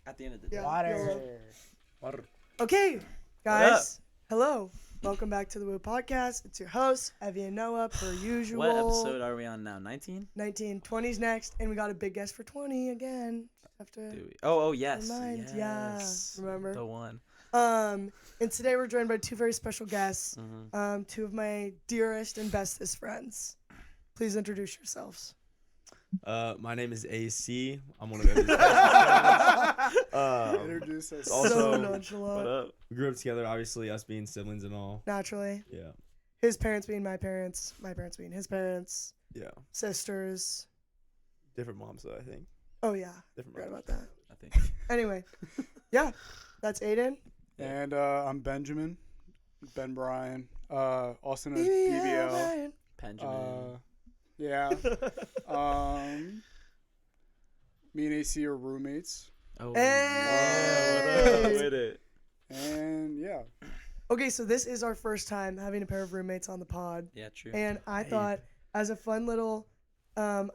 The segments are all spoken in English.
At the end of the day. Yeah. Water. Okay, guys. Hello. Welcome back to the Woo Podcast. It's your host, Evie and Noah, per usual. What episode are we on now? 19? 19. 20's next, and we got a big guest for 20 again. Have to Do we? Oh, yes. remind. Yes. Yeah, remember? The one. And today we're joined by two very special guests, Mm-hmm. two of my dearest and bestest friends. Please introduce yourselves. My name is AC. I'm one of Evan's best friends. Introduce us. Also, So what nonchalant. up? We grew up together, obviously, us being siblings and all. Naturally. Yeah. His parents being my parents being his parents, Yeah. sisters. Different moms, though, I think. Oh, yeah. Different Forgot moms. about that. I think. Anyway, yeah, that's Aidan. And I'm Benjamin. Ben Bryan. Also known as BBL BBL. Bryan. Benjamin. Yeah. Me and AC are roommates. Oh, Hey! what up with it? And yeah. Okay, so this is our first time having a pair of roommates on the pod. Yeah, true. And I thought, as a fun little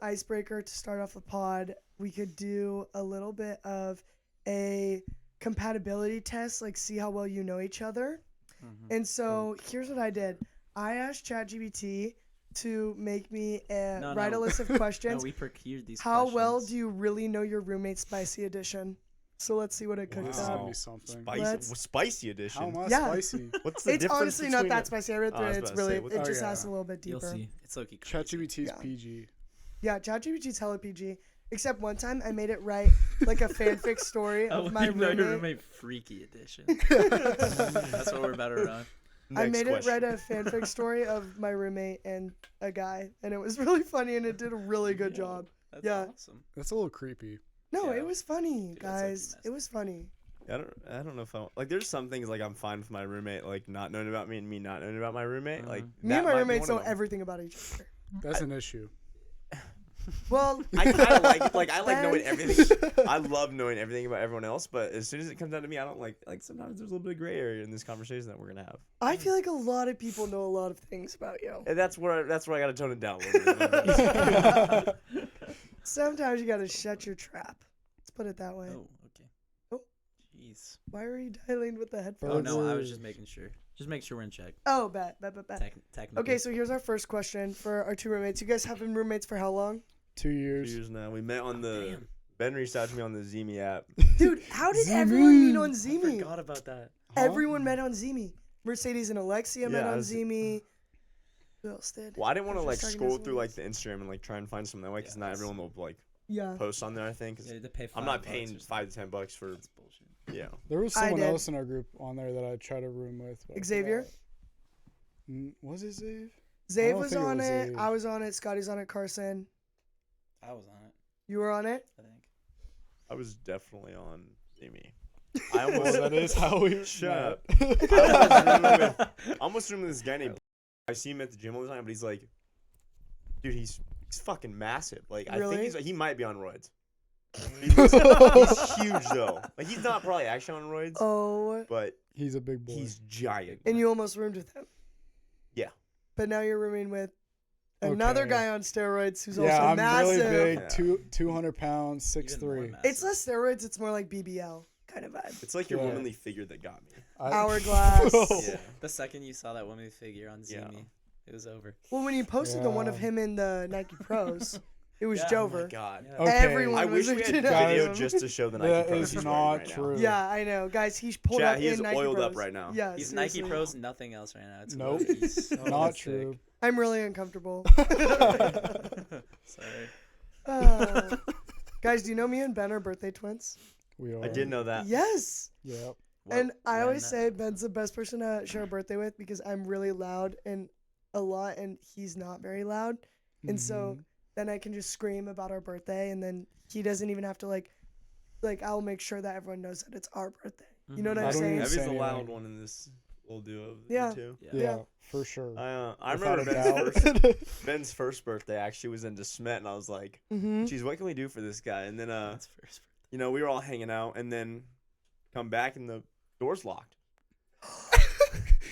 icebreaker to start off the pod, we could do a little bit of a compatibility test, like see how well you know each other. Mhm. And so here's what I did. I asked ChatGPT to make me write a list of No, questions. we procured these How well questions. do you really know your roommate's spicy edition? So let's see what it cooked This is up. gonna be something. Spicy edition. How am I Yeah. spicy? What's the It's difference honestly not between that it? spicy. I read Oh, through I was it. It's about to really, say, what- it Oh, just yeah. has a little bit You'll deeper. see. It's Loki crazy. ChatGPT's Yeah. PG. Yeah, ChatGPT's hella PG. Except one time I made it write like a fanfic story Oh, of my you know your roommate. roommate freaky edition. That's what we're about to run. I Next made question. it write a fanfic story of my roommate and a guy, and it was really funny, and it did a really good Yeah. job. That's Yeah. awesome. That's a little creepy. No, Yeah. it was funny, Dude, that's low-key guys. messed It was funny. I don't know if I like. There's some things like I'm fine with my roommate like not knowing about me and me not knowing about my roommate. Like Me that and my might be roommates one know of them. everything about each other. That's an issue. Well, I kind of like I like knowing Ben- everything. I love knowing everything about everyone else, but as soon as it comes down to me, I don't like sometimes there's a little bit of gray area in this conversation that we're gonna have. I feel like a lot of people know a lot of things about you. And that's where I gotta tone it down a little bit. Sometimes you gotta shut your trap. Let's put it that way. Oh, okay. Oh. Jeez. Why are you dialing with the Oh, headphones? no, I was Burgers. just making sure. Just make sure we're in check. Oh, bet. Technically. Okay, so here's our first question for our two roommates. You guys have been roommates for how long? 2 2 years. years now. We met on the Damn. Ben reached out to me on the Zemi app. Dude, how did Zimi. everyone meet on I Zemi? forgot about that. Huh? Everyone met on Zemi. Mercedes and Alexia met Yeah, on I was- Zemi. Who else did? Well, I didn't want to I'm like just scroll talking to through like someone the Instagram and like try and find something that way because Yeah, not that's- everyone will like Yeah. post on there. I think 'cause Yeah, to pay I'm not $5 paying or something. $5 to $10 for That's bullshit. yeah. There was I someone did. else in our group on there that I tried to room with. but I Xavier? forgot. Was it Zave? Zave don't was think it on was it. Zave. I was on it. Scotty's on it. Carson. I was on it, You were on it? I think. I was definitely on Zemi. Well, that is how we Shut met. I almost remember this guy named. I see him at the gym all the time, but he's like, dude, he's fucking massive. Like I Really? think he might be on roids. He's huge though. Like he's not probably actually on roids, Oh. but He's a big boy. he's giant. And you almost roomed with him. Yeah. But now you're rooming with another Okay. guy on steroids who's yeah, also I'm massive. really big. Yeah. 200 pounds, Even more 6'3". massive. It's less steroids. It's more like BBL kind of vibe. It's like your Yeah. womanly figure that got me. Hourglass. Yeah. The second you saw that woman figure on Yeah. Zemi, it was over. Well, when you posted the one of Yeah. him in the Nike Pros, it was Yeah. Oh my Jover. god. Yeah. Okay. Everyone I was wish we had looking at video him. just to show the Nike That Pros is he's not wearing right true. now. Yeah, I know, guys. He's pulled Chat, up he is in Nike oiled Pros. up right now. Yeah, He's seriously. Nike Pros, nothing else right now. It's Nope. Loki's. Oh, Not that's sick. true. I'm really uncomfortable. Sorry. Guys, do you know me and Ben are birthday twins? We are. I did know that. Yes. Yep. And I When always that- say Ben's the best person to share a birthday with because I'm really loud and a lot, and he's not very loud. And so Mhm. then I can just scream about our birthday, and then he doesn't even have to like I'll make sure that everyone knows that it's our birthday. You know what Mhm. I'm I don't saying? even Evie's say the loud anything. one in this little duo of Yeah. you two. Yeah. Yeah, Yeah. for sure. I Without remember a Ben's first birthday actually was in DeSmet, and I was like, Mm-hmm. geez, what can we do for this guy? And then, That's first. you know, we were all hanging out, and then come back, and the door's locked.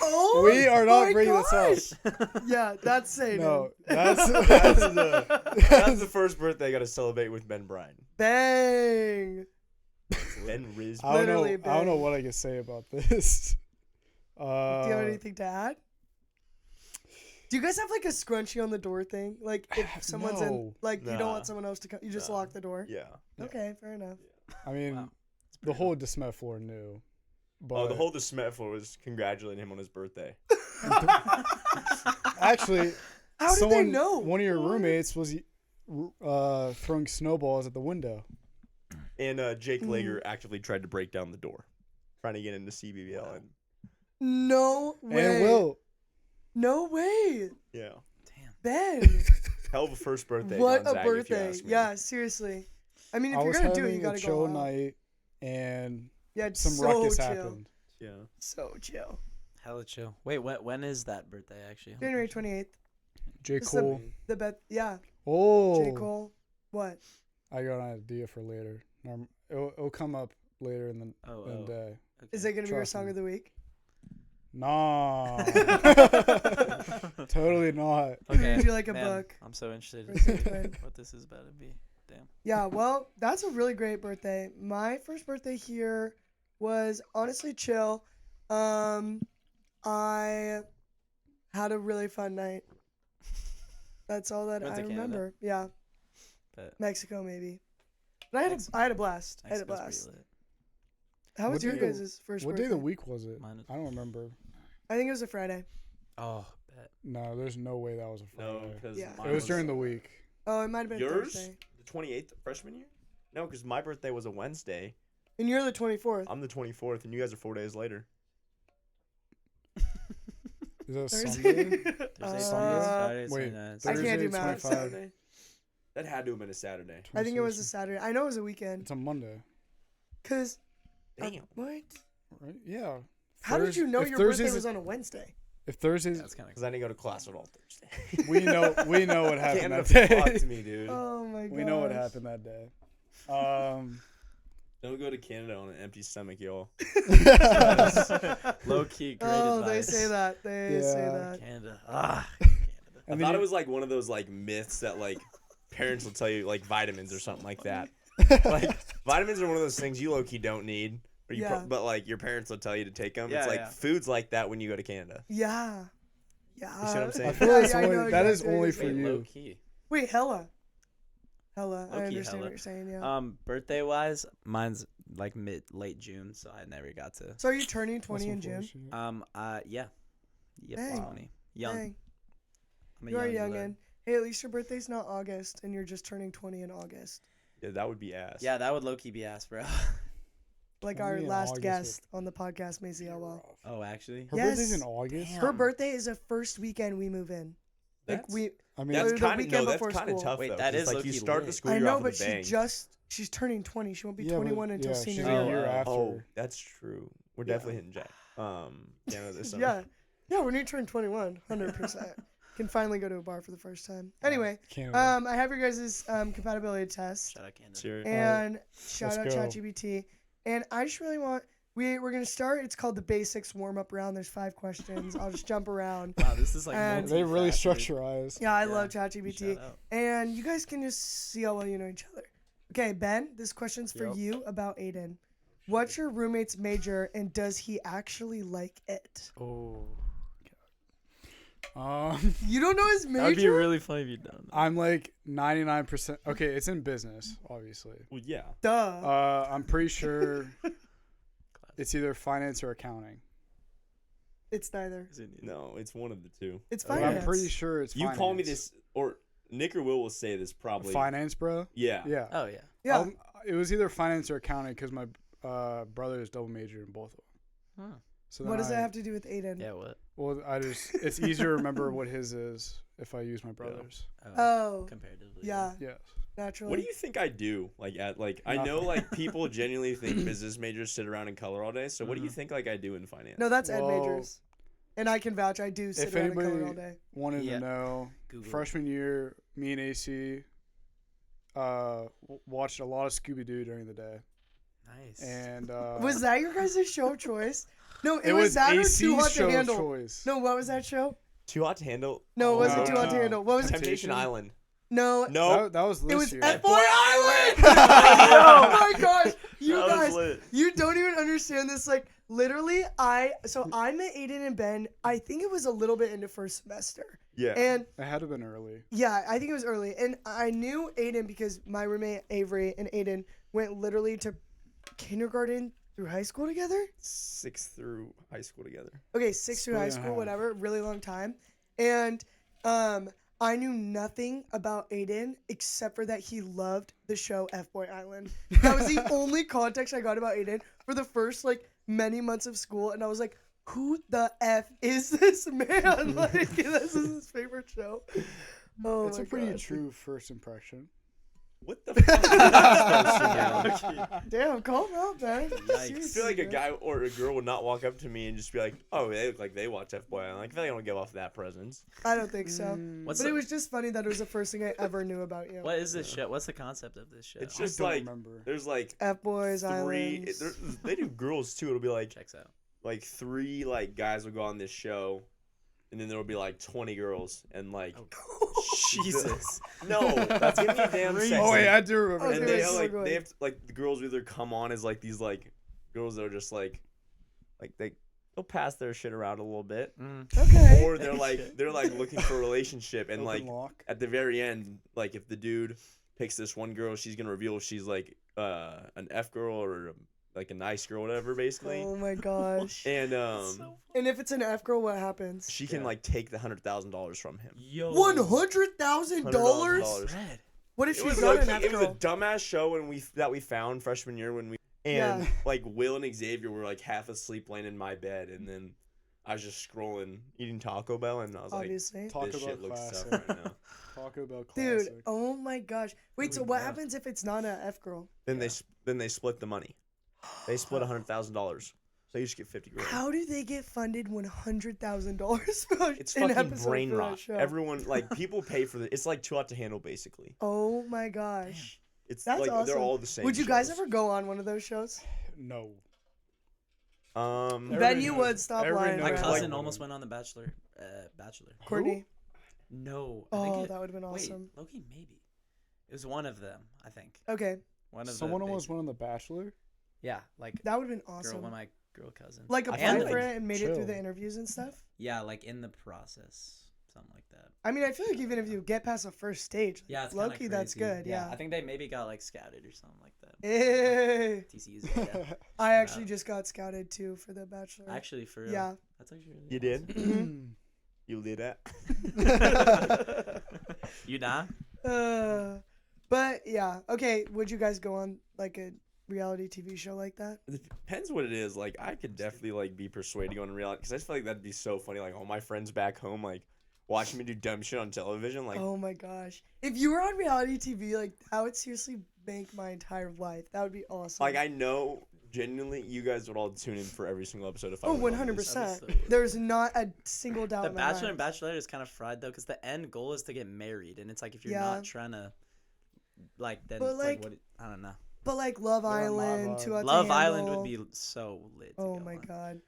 Oh, We are not my bringing this up. gosh. Yeah, that's saying No, it. that's That's the first birthday I got to celebrate with Ben Bryan. Bang. It's Ben Riz. I don't know. Literally, I don't know Ben. what I can say about this. Do you have anything to add? Do you guys have like a scrunchie on the door thing? Like if someone's in, No. like you don't Nah. want someone else to come, you just Nah. lock the door. Yeah. Okay, fair enough. I mean, Wow. the whole DeSmet floor knew. But Oh, the whole DeSmet floor was congratulating him on his birthday. actually, How did someone, they know? one of your roommates was throwing snowballs at the window. And Jake Hmm. Lager actively tried to break down the door, trying to get into CBBL. And No way. And Will. No way. yeah, Damn. Ben. hell of a first birthday. What a Gonzaga, if you birthday. ask me. Yeah, seriously. I mean, if I you're was gonna do having it, you gotta a chill go out. night, and Yeah, it's some so ruckus chill. happened. Yeah. So chill. Hella chill. Wait, when is that birthday actually? January 28th. J. It's the- Cole. The bet. Yeah. Oh, J. Cole. What? I got an idea for later. It'll come up later in the Oh. day. Okay. Is it gonna be your Trust song me. of the week? Nah. Totally not. Okay. Read you like a man, book. I'm so interested to Or see something. what this is about to be. Damn. Yeah, well, that's a really great birthday. My first birthday here was honestly chill. I had a really fun night. That's all that Went I to Canada? remember. Yeah, Bet. Mexico maybe. But I had a blast. I had a Mexico's blast. pretty lit. How was What your day of- guys' first What birthday? day of the week was it? Mine is- I don't remember. I think it was a Friday. Oh, bet. No, there's no way that was a No, Friday. because Yeah. It was during the week. Oh, it might have been yours. Thursday. The 28th freshman year. No, because my birthday was a Wednesday. And you're the 24th. I'm the 24th, and you guys are 4 days later. Is that Thursday. Sunday? Thursday, Uh, Friday, wait, Saturday, I Thursday, can't do math. 25. Saturday. That had to have been a Saturday. I think it was a 26. Saturday. I know it was a weekend. It's a Monday, Cause Damn. what? right? Yeah. How did you know if your birthday Thursday's- was on a Wednesday? If Thursdays, That's kind of Because I didn't go to class at all Thursday. we know what happened Canada that fucked day. me, dude. Oh my god. We know what happened that day. Don't go to Canada on an empty stomach, y'all. low key. Great Oh, advice. they say that. They say Yeah. that. Canada. Canada. I And thought then it was like one of those like myths that like parents will tell you, like vitamins or something like that. Like vitamins are one of those things you low key don't need, or you Yeah. but like your parents will tell you to take them. Yeah, it's like yeah. foods like that when you go to Canada. Yeah. Yeah. You see what I'm saying? I feel like it's I only, know that is exactly what only you're for saying. Wait, low you. key. Wait, hella. Hella. I Low-key understand hella. what you're saying, yeah. Birthday wise, mine's like late June, so I never got to. So are you turning That's 20 in June? unfortunate. Yeah. Yep, Dang. 20. Young. Dang. I'm a You are young youngin'. blood. Hey, at least your birthday's not August and you're just turning 20 in August. Yeah, that would be ass. Yeah, that would low key be ass, bro. Like 20 our in last August guest on the podcast, Maisie Elwell. Oh, actually. Her Yes. birthday's in August. Damn. Her birthday is the first weekend we move in. Like That's, we I mean, that's the kind of weekend that's before kind of school. tough Wait, though. that 'cause, is like you low-key start the lit. school I year know, off with but a bang. she's turning 20. She won't be yeah, but- 21 until yeah, senior she's year. a year after. Oh, that's true. We're definitely hitting Jack. Canada this summer. Yeah. Yeah, when you turn 21, 100%. Can finally go to a bar for the first time. Anyway, Canada. I have your guys' compatibility test. Shout out Canada. Serious. And shout out let's go. ChatGPT. And I just really want we're gonna start. It's called the basics warm up round. There's 5 questions. I'll just jump around. Wow, this is like And- They really multifaceted. structurized. Yeah, I Yeah. love ChatGPT. Shout out. And you guys can just see how well you know each other. Okay, Ben, this question's for Yep. you about Aidan. What's your roommate's major and does he actually like it? Oh. You don't know his That would be major? really funny if you don't. know. I'm like 99%. Okay, it's in business, obviously. Well, yeah. Duh. I'm pretty sure it's either finance or accounting. It's neither. Is it- No, it's one of the two. It's But finance. I'm pretty sure it's You finance. call me this, or Nick or Will say this probably. Finance, bro? Yeah. Yeah. Oh yeah. Yeah. It was either finance or accounting because my brother is double majored in both of them. Huh. So What then does that have to do with Aidan? Yeah. What? Well, it's easier to remember what his is if I use my brother's. Oh, Comparatively. yeah, Yes. naturally. What do you think I do? Like I know Nothing. like people genuinely think business majors sit around and color all day. So what do you Mhm. think like I do in finance? No, that's Ed Well, majors. And I can vouch. I do sit if around and color anybody- all day. Wanted Yeah. to know, Google. freshman year, me and AC watched a lot of Scooby-Doo during the day. Nice. And Was that your guys' show of choice? No, it, it was was that or AC's Too Hot show to of Handle. choice. No, what was that show? Too hot to handle. No, it wasn't No, Too Hot to no. Handle. What was it? Temptation Island. No, No. That was this it was year. F-Boy Island! Island! Oh my gosh, you You That was guys, lit. you don't even understand this. Like, literally, I met Aidan and Ben, I think it was a little bit into first semester. Yeah. And It had to have been early. yeah, I think it was early. And I knew Aidan because my roommate Avery and Aidan went literally to kindergarten through high school together. 6th through high school together. Okay, 6th through high Split in school, half. whatever, really long time. And I knew nothing about Aidan except for that he loved the show F-Boy Island. That was the only context I got about Aidan for the first like many months of school, and I was like, who the F is this man? Like, this is his favorite show. Oh, It's my a pretty gosh. true first impression. What the fuck is that supposed to mean? Damn, calm out, man. Yikes. I feel like a guy or a girl would not walk up to me and just be like, "Oh, they look like they watch F-Boy Island." Like, I feel like I don't give off that presence. I don't think so. What's But the, it was just funny that it was the first thing I ever knew about you. what is this show? What's the concept of this show? It's I just don't like remember. there's like F-Boys three. Islands. They do girls too. It'll be like Checks out. 3 like guys will go on this show, and then there will be like 20 girls and like Jesus. no, that's gonna be damn sexy. Oh wait, I do remember. Okay, And this. they so like good. they have to, like the girls either come on as like these like girls that are just like they'll pass their shit around a little bit, Okay. or they're like looking for a relationship and Open like lock. at the very end, like if the dude picks this one girl, she's gonna reveal if she's like an F girl or like a nice girl, whatever, basically. Oh my gosh. And And if it's an F girl, what happens? she can like take the $100,000 from him. Yo. $100,000? $100,000. Fred. What if It she's was, not an low-key- F it was a girl? dumbass show that we found freshman year and Yeah. like Will and Xavier were like half asleep laying in my bed, and then I was just scrolling, eating Taco Bell, and I was Obviously. like, Taco this Bell shit looks classic. tough right now. Taco Bell Dude, classic. oh my gosh. Wait, so Holy what crap. happens if it's not an F girl? Then they split the money. They split $100,000. So you just get 50 grand. How do they get funded $100,000 It's an fucking episode brain for that rot. show? Everyone like people pay for it's like too hot to handle basically. Oh my gosh. It's That's like awesome. they're all the same. Would you guys shows. ever go on one of those shows? No. Um, Ben, you would stop everybody lying. My knows Brad. cousin like- almost went on The Bachelor. Courtney. No. I think Oh, it, that would have been wait, awesome. Loki, maybe. It was one of them, I think. Okay, One of Someone the almost big- went on The Bachelor. Yeah, like that would have been one awesome. of my girl cousins. Like I applied feel for like- it and made it through chill. the interviews and stuff. Yeah, like in the process, something like that. I mean, I feel like even if you get past the first stage, Yeah, it's low kinda key, that's crazy. good. Yeah. I think they maybe got like scouted or something like that. Hey. TCU's yeah. I actually just got scouted too for the Bachelor. Actually, for real. Yeah. That's actually really you did? Mhm. You did that? You not? But yeah, okay. Would you guys go on like a reality TV show like that? It depends what it is. Like, I could definitely like be persuaded to go on reality because I just feel like that'd be so funny. Like all my friends back home, like watching me do dumb shit on television. Like, Oh my gosh. If you were on reality TV, like that would seriously make my entire life. That would be awesome. like I know genuinely you guys would all tune in for every single episode if I Oh, went on this. 100%. That'd be so good. There's not a single doubt The in my Bachelor mind. and Bachelorette is kind of fried though, because the end goal is to get married, and it's like if you're Yeah. not trying to, like, then But, it's like, like, what? I don't know. But like Love They're on my Island, vibe. Too Hot to Love Island Handle. would be so lit. to Oh go my on. god.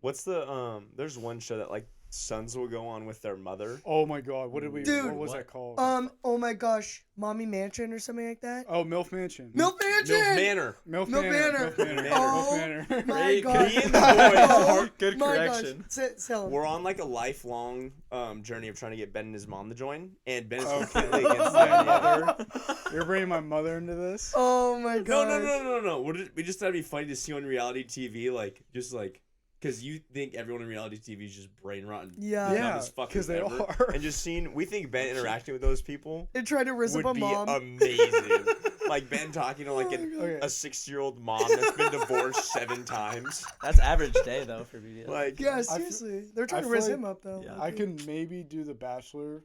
What's the there's one show that like sons will go on with their mother. Oh my god, what did we? Dude. what was What? that called? Oh my gosh, Mommy Mansion or something like that. Oh, MILF Mansion. Milf Mansion. Milf Manor. MILF Milf Manor. Manor. MILF Manor. Oh MILF Manor. My Great. god. Me and the boys Oh Good my correction. gosh. Tell him. We're on like a lifelong journey of trying to get Ben and his mom to join, and Ben is Oh. completely against the idea. You're bringing my mother into this? Oh my No, god. no. We just thought it'd be funny to see on reality TV, like just like because you think everyone in reality TV is just brain rotten. Yeah. dumb Yeah, as fuck 'cause as they ever. are. And just seeing, we think Ben interacting with those people They tried to rizz up would a be mom. amazing. Like Ben talking to like Oh my God. Okay. a 6-year-old mom that's been divorced 7 times. That's average day though for BBL. Like Yeah, feel- seriously. They're trying I to feel rizz like- him up though. Yeah. I can maybe do The Bachelor,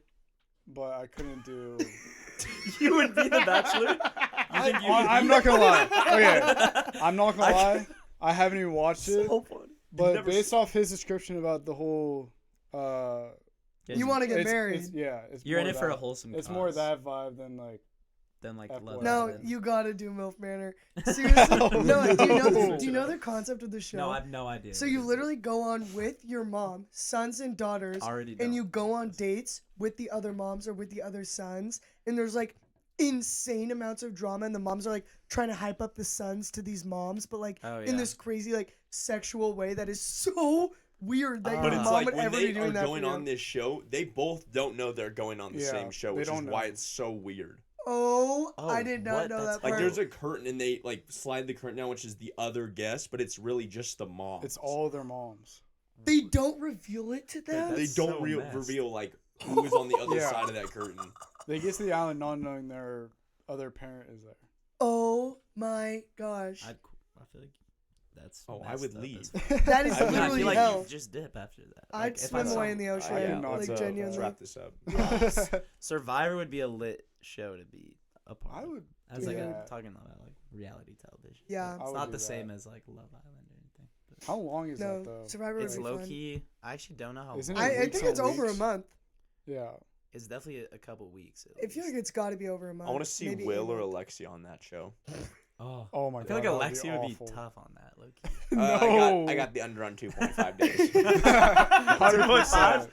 but I couldn't do. You would be the Bachelor. You think you would I'm be- not gonna lie. Okay, I'm not gonna lie. I haven't even watched it, so funny. but never based off his description about the whole, You want to get it's- married. it's You're in more it for a that- wholesome. It's cause more that vibe than like. than like F Love word. No, Island. you gotta do MILF Manor. Seriously. No, do you know no. do you know the concept of the show? No, I have no idea. So you literally go on with your mom, sons and daughters, already and know. you go on dates with the other moms or with the other sons, and there's like insane amounts of drama, and the moms are like trying to hype up the sons to these moms, but like Oh, in yeah. this crazy like sexual way that is so weird that But your it's mom like would when ever they be doing are that going for you. on this show, they both don't know they're going on the Yeah, same show, they which is don't know. why it's so weird. Oh, Oh, I did not what? know That's that Like part. there's a curtain and they like slide the curtain down, which is the other guest, but it's really just the mom. It's all their moms. They don't reveal it to them. They That's don't so messed. reveal like who is on the other Yeah. side of that curtain. They get to the island not knowing their other parent is there. Oh my gosh, I feel like that's. Oh, I messed would up leave. as fuck. that is I would I literally feel like hell. you just dip after that. I'd Like, if I swim saw- away in the ocean, yeah, like let's genuinely. wrap this up. Survivor would be a lit show to be a part. I of. would. As like Yeah. talking about like reality television. Yeah. Like, I it's would not do the that. same as like Love Island or anything. But How long is that No, though? Survivor would it's be low fun. key. I actually don't know how. Isn't long it I weeks think on it's over a weeks? month. Yeah. It's definitely a couple weeks. I feel like it's got to be over a month. I want to see maybe Will a or month. Alexia on that show. Oh, Oh my I god. feel like that Alexia would be awful. tough on that. Low key. I got the under on 2.5 days. 100%.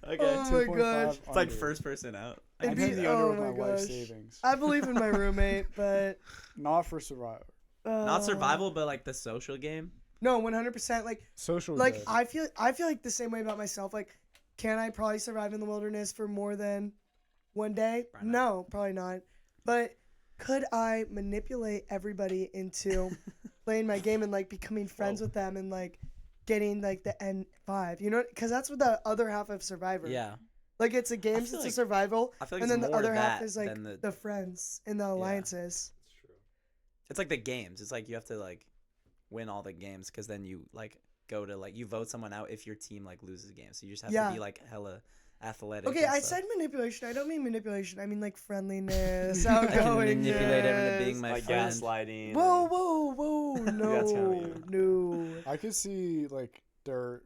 Okay. Oh my 2.5 gosh. It's like under. first person out. It'd I'd be- hit the under oh with my my life gosh. savings. I believe in my roommate, but Not for Survivor. Not survival, but like the social game. No, 100%. Social Like good. I feel like the same way about myself. Like, can I probably survive in the wilderness for more than one day? Probably not. No, probably not. But could I manipulate everybody into playing my game and like becoming friends Whoa. with them and like getting like the N5? You know, because that's what the other half of Survivor. Yeah. Like it's a game, feel it's a like- survival, I feel like and it's then the more other half that is like than the friends and the alliances. It's like the games. It's like you have to like win all the games because then you like go to like you vote someone out if your team like loses games. So you just have Yeah. to be like hella athletic. Okay, and I stuff. said manipulation. I don't mean manipulation. I mean like friendliness, I can outgoingness. manipulate everyone to being my Like friend. gaslighting. Whoa, whoa, whoa! No, That's kinda you. no. I could see like Dirt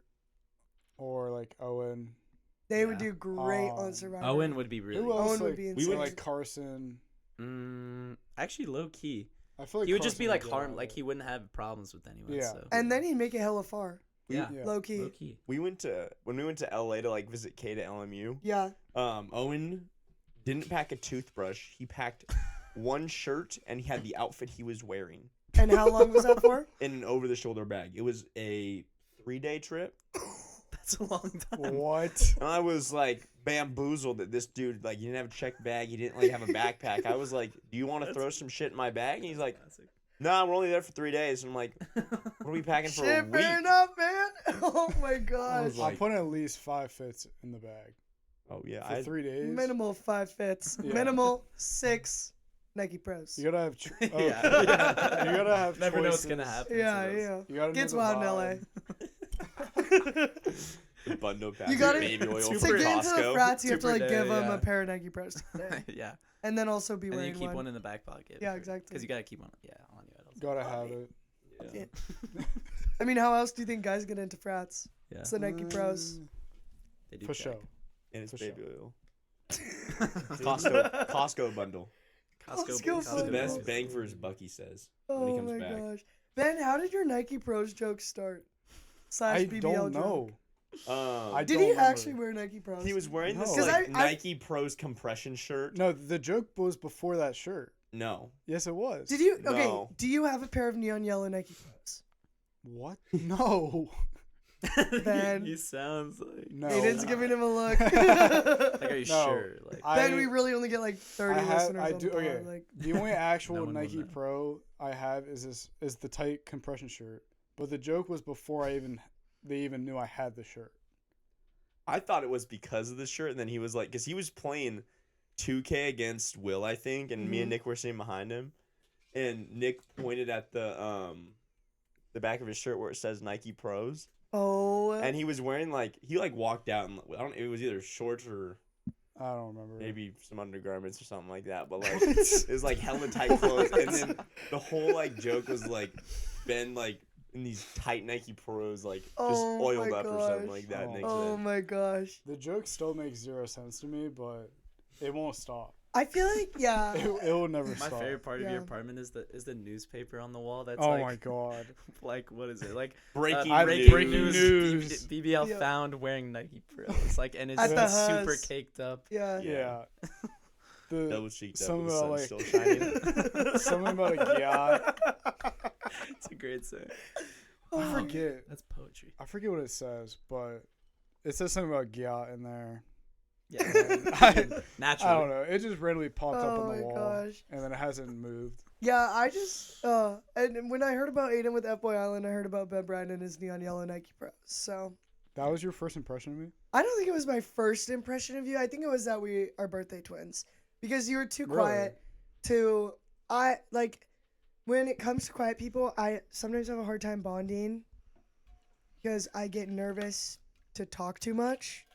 or like Owen. They would Yeah. do great on Survivor. Owen would be really. Who else? Owen would like, be we insane. would- like Carson. Actually, low key. I feel like He would just Carson be like get harm. out Like of he wouldn't have problems with anyone. Yeah. So. And then he'd make it hella far, yeah. it. Yeah. low key. Low key. When we went to LA to like visit Kate at LMU. Yeah. Owen didn't pack a toothbrush. He packed one shirt and he had the outfit he was wearing And how long was that for? in an over-the-shoulder bag. It was a 3-day trip. That's a long time. What? And I was like bamboozled that this dude like he didn't have a checked bag. He didn't like have a backpack. I was like, "Do you want to throw some shit in my bag?" And he's like, Classic. "No, we're only there for 3 days." And I'm like, "What are we packing for a Shit, week?" fair enough, man. Oh my gosh. was I like- put at least 5 fits in the bag Oh yeah, for 3 days. Minimal 5 fits. Yeah. Minimal 6 Nike Pros. You gotta have. Yeah. You gotta have. Never know what's choices. gonna happen. Yeah, to those. yeah. You gotta know Gets the wild in vibe. LA. The bundle pack You of gotta- baby oil to from To get into the Costco. frats, you have to Two per like day, give them yeah. a pair of Nike Pros today. Yeah. And then also be And then wearing you keep one. one in the back pocket. Yeah, exactly. Because you gotta keep one. Yeah, on you. at all Gotta times. have it. Yeah. I mean, how else do you think guys get into frats? Yeah. It's the Nike Pros. They do For check. sure. And it's For baby sure. oil. Costco bundle. Costco It's the bundle. best bang for his buck, he says. when Oh he comes my back. gosh. Ben, how did your Nike Pros joke start? Slash I BBL don't joke. know. I Did don't he remember. actually wear Nike Pros? He was wearing this No. 'Cause like I- Nike Pros compression shirt. No, the joke was before that shirt. No. Yes, it was. Did you? Okay. No. Do you have a pair of neon yellow Nike Pros? What? No. Ben. He sounds like. No. Aiden's giving him a look. Like, are you No. sure? Like, Ben, we really only get like 30 listeners I on do. the pod. Okay. Like, The only actual No one will Nike know. Pro I have is the tight compression shirt. But the joke was before they even knew I had the shirt. I thought it was because of the shirt, and then he was like, because he was playing 2K against Will, I think, and me and Nick were sitting behind him, and Nick pointed at the back of his shirt where it says Nike Pros, oh. and he was wearing like he like walked out and it was either shorts or I don't remember. maybe some undergarments or something like that, but like it was like hella tight clothes, and then the whole like joke was like Ben like in these tight Nike Pros like just Oh oiled my up or something gosh. like that. Oh. Next Oh to my gosh. The joke still makes 0 sense to me, but it won't stop. I feel like, yeah. It will never my stop. favorite part of Yeah. your apartment is the newspaper on the wall. That's Oh like, my god. like what is it like? breaking breaking news. news. BBL Yeah. found wearing Nike Pros. Like, and it's At the super Hus. caked up. Yeah. Yeah. the Double cheeked up something with the sun about still shining. something about a gyat. It's a great saying. I forget. That's poetry. I forget what it says, but it says something about gyat in there. Yeah. I Naturally. don't know. It just randomly popped up Oh on my the wall, gosh. and then it hasn't moved. Yeah, I just and when I heard about Aidan with F-Boy Island, I heard about Ben Bryan and his neon yellow Nike Pros. So That was your first impression of me? I don't think it was my first impression of you. I think it was that we are birthday twins because you were too Really? quiet. When it comes to quiet people, I sometimes have a hard time bonding because I get nervous to talk too much.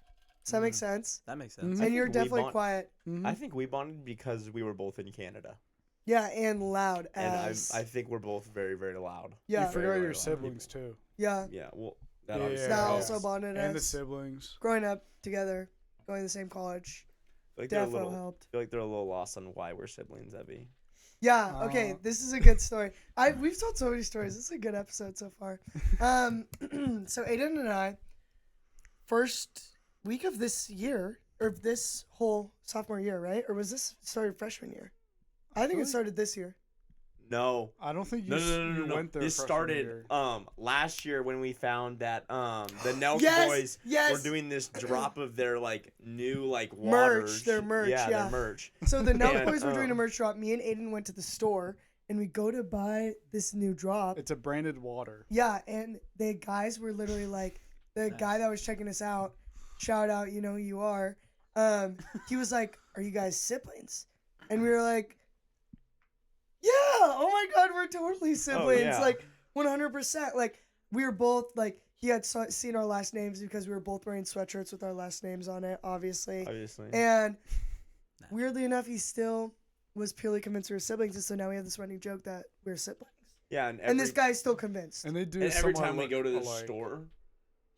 Does that make sense? That makes sense. Mhm. And you're think we definitely bond- quiet. Mm-hmm. I think we bonded because we were both in Canada. Yeah, and loud And as. I think we're both very, very loud. Yeah. You forgot Very your loud siblings people. too. Yeah. Yeah, well, that Yeah, obviously That yeah. helps. also bonded And the us. siblings. Growing up together, going to the same college. I feel like they're a Defo little, helped. I feel like they're a little lost on why we're siblings, Evie. Yeah, okay, Aw. this is a good story. We've told so many stories. This is a good episode so far. So Aidan and I, first week of this year, or this whole sophomore year, right? Or was this started freshman year? I think it started this year. No. I don't think you, No. you went there. This freshman started year. last year when we found that the Nelk Yes, boys yes. were doing this drop of their like new like Merch, waters. their merch, yeah. their merch. So the Nelk And, boys were doing a merch drop. Me and Aidan went to the store, and we go to buy this new drop. It's a branded water. Yeah, and the guys were literally like, the guy that was checking us out, shout out, you know who you are. He was like, "Are you guys siblings?" And we were like, "Yeah, oh my god, we're totally siblings, yeah. like 100%." Like we were both like, he had seen our last names because we were both wearing sweatshirts with our last names on it, obviously. Obviously. And weirdly enough, he still was purely convinced we were siblings, and so now we have this running joke that we're siblings. Yeah, And this guy's still convinced. And they do. and every somewhat time we look go to the alike. store,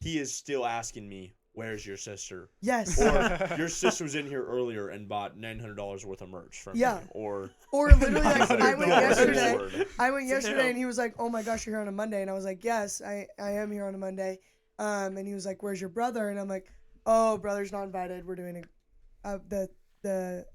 he is still asking me, "Where's your sister?" Yes. Or your sister was in here earlier and bought $900 worth of merch from Yeah. me. Or Or literally, like, I went $900 yesterday. Lord. I went yesterday, and he was like, "Oh my gosh, you're here on a Monday," and I was like, "Yes, I am here on a Monday." And he was like, "Where's your brother?" And I'm like, "Oh, brother's not invited. We're doing the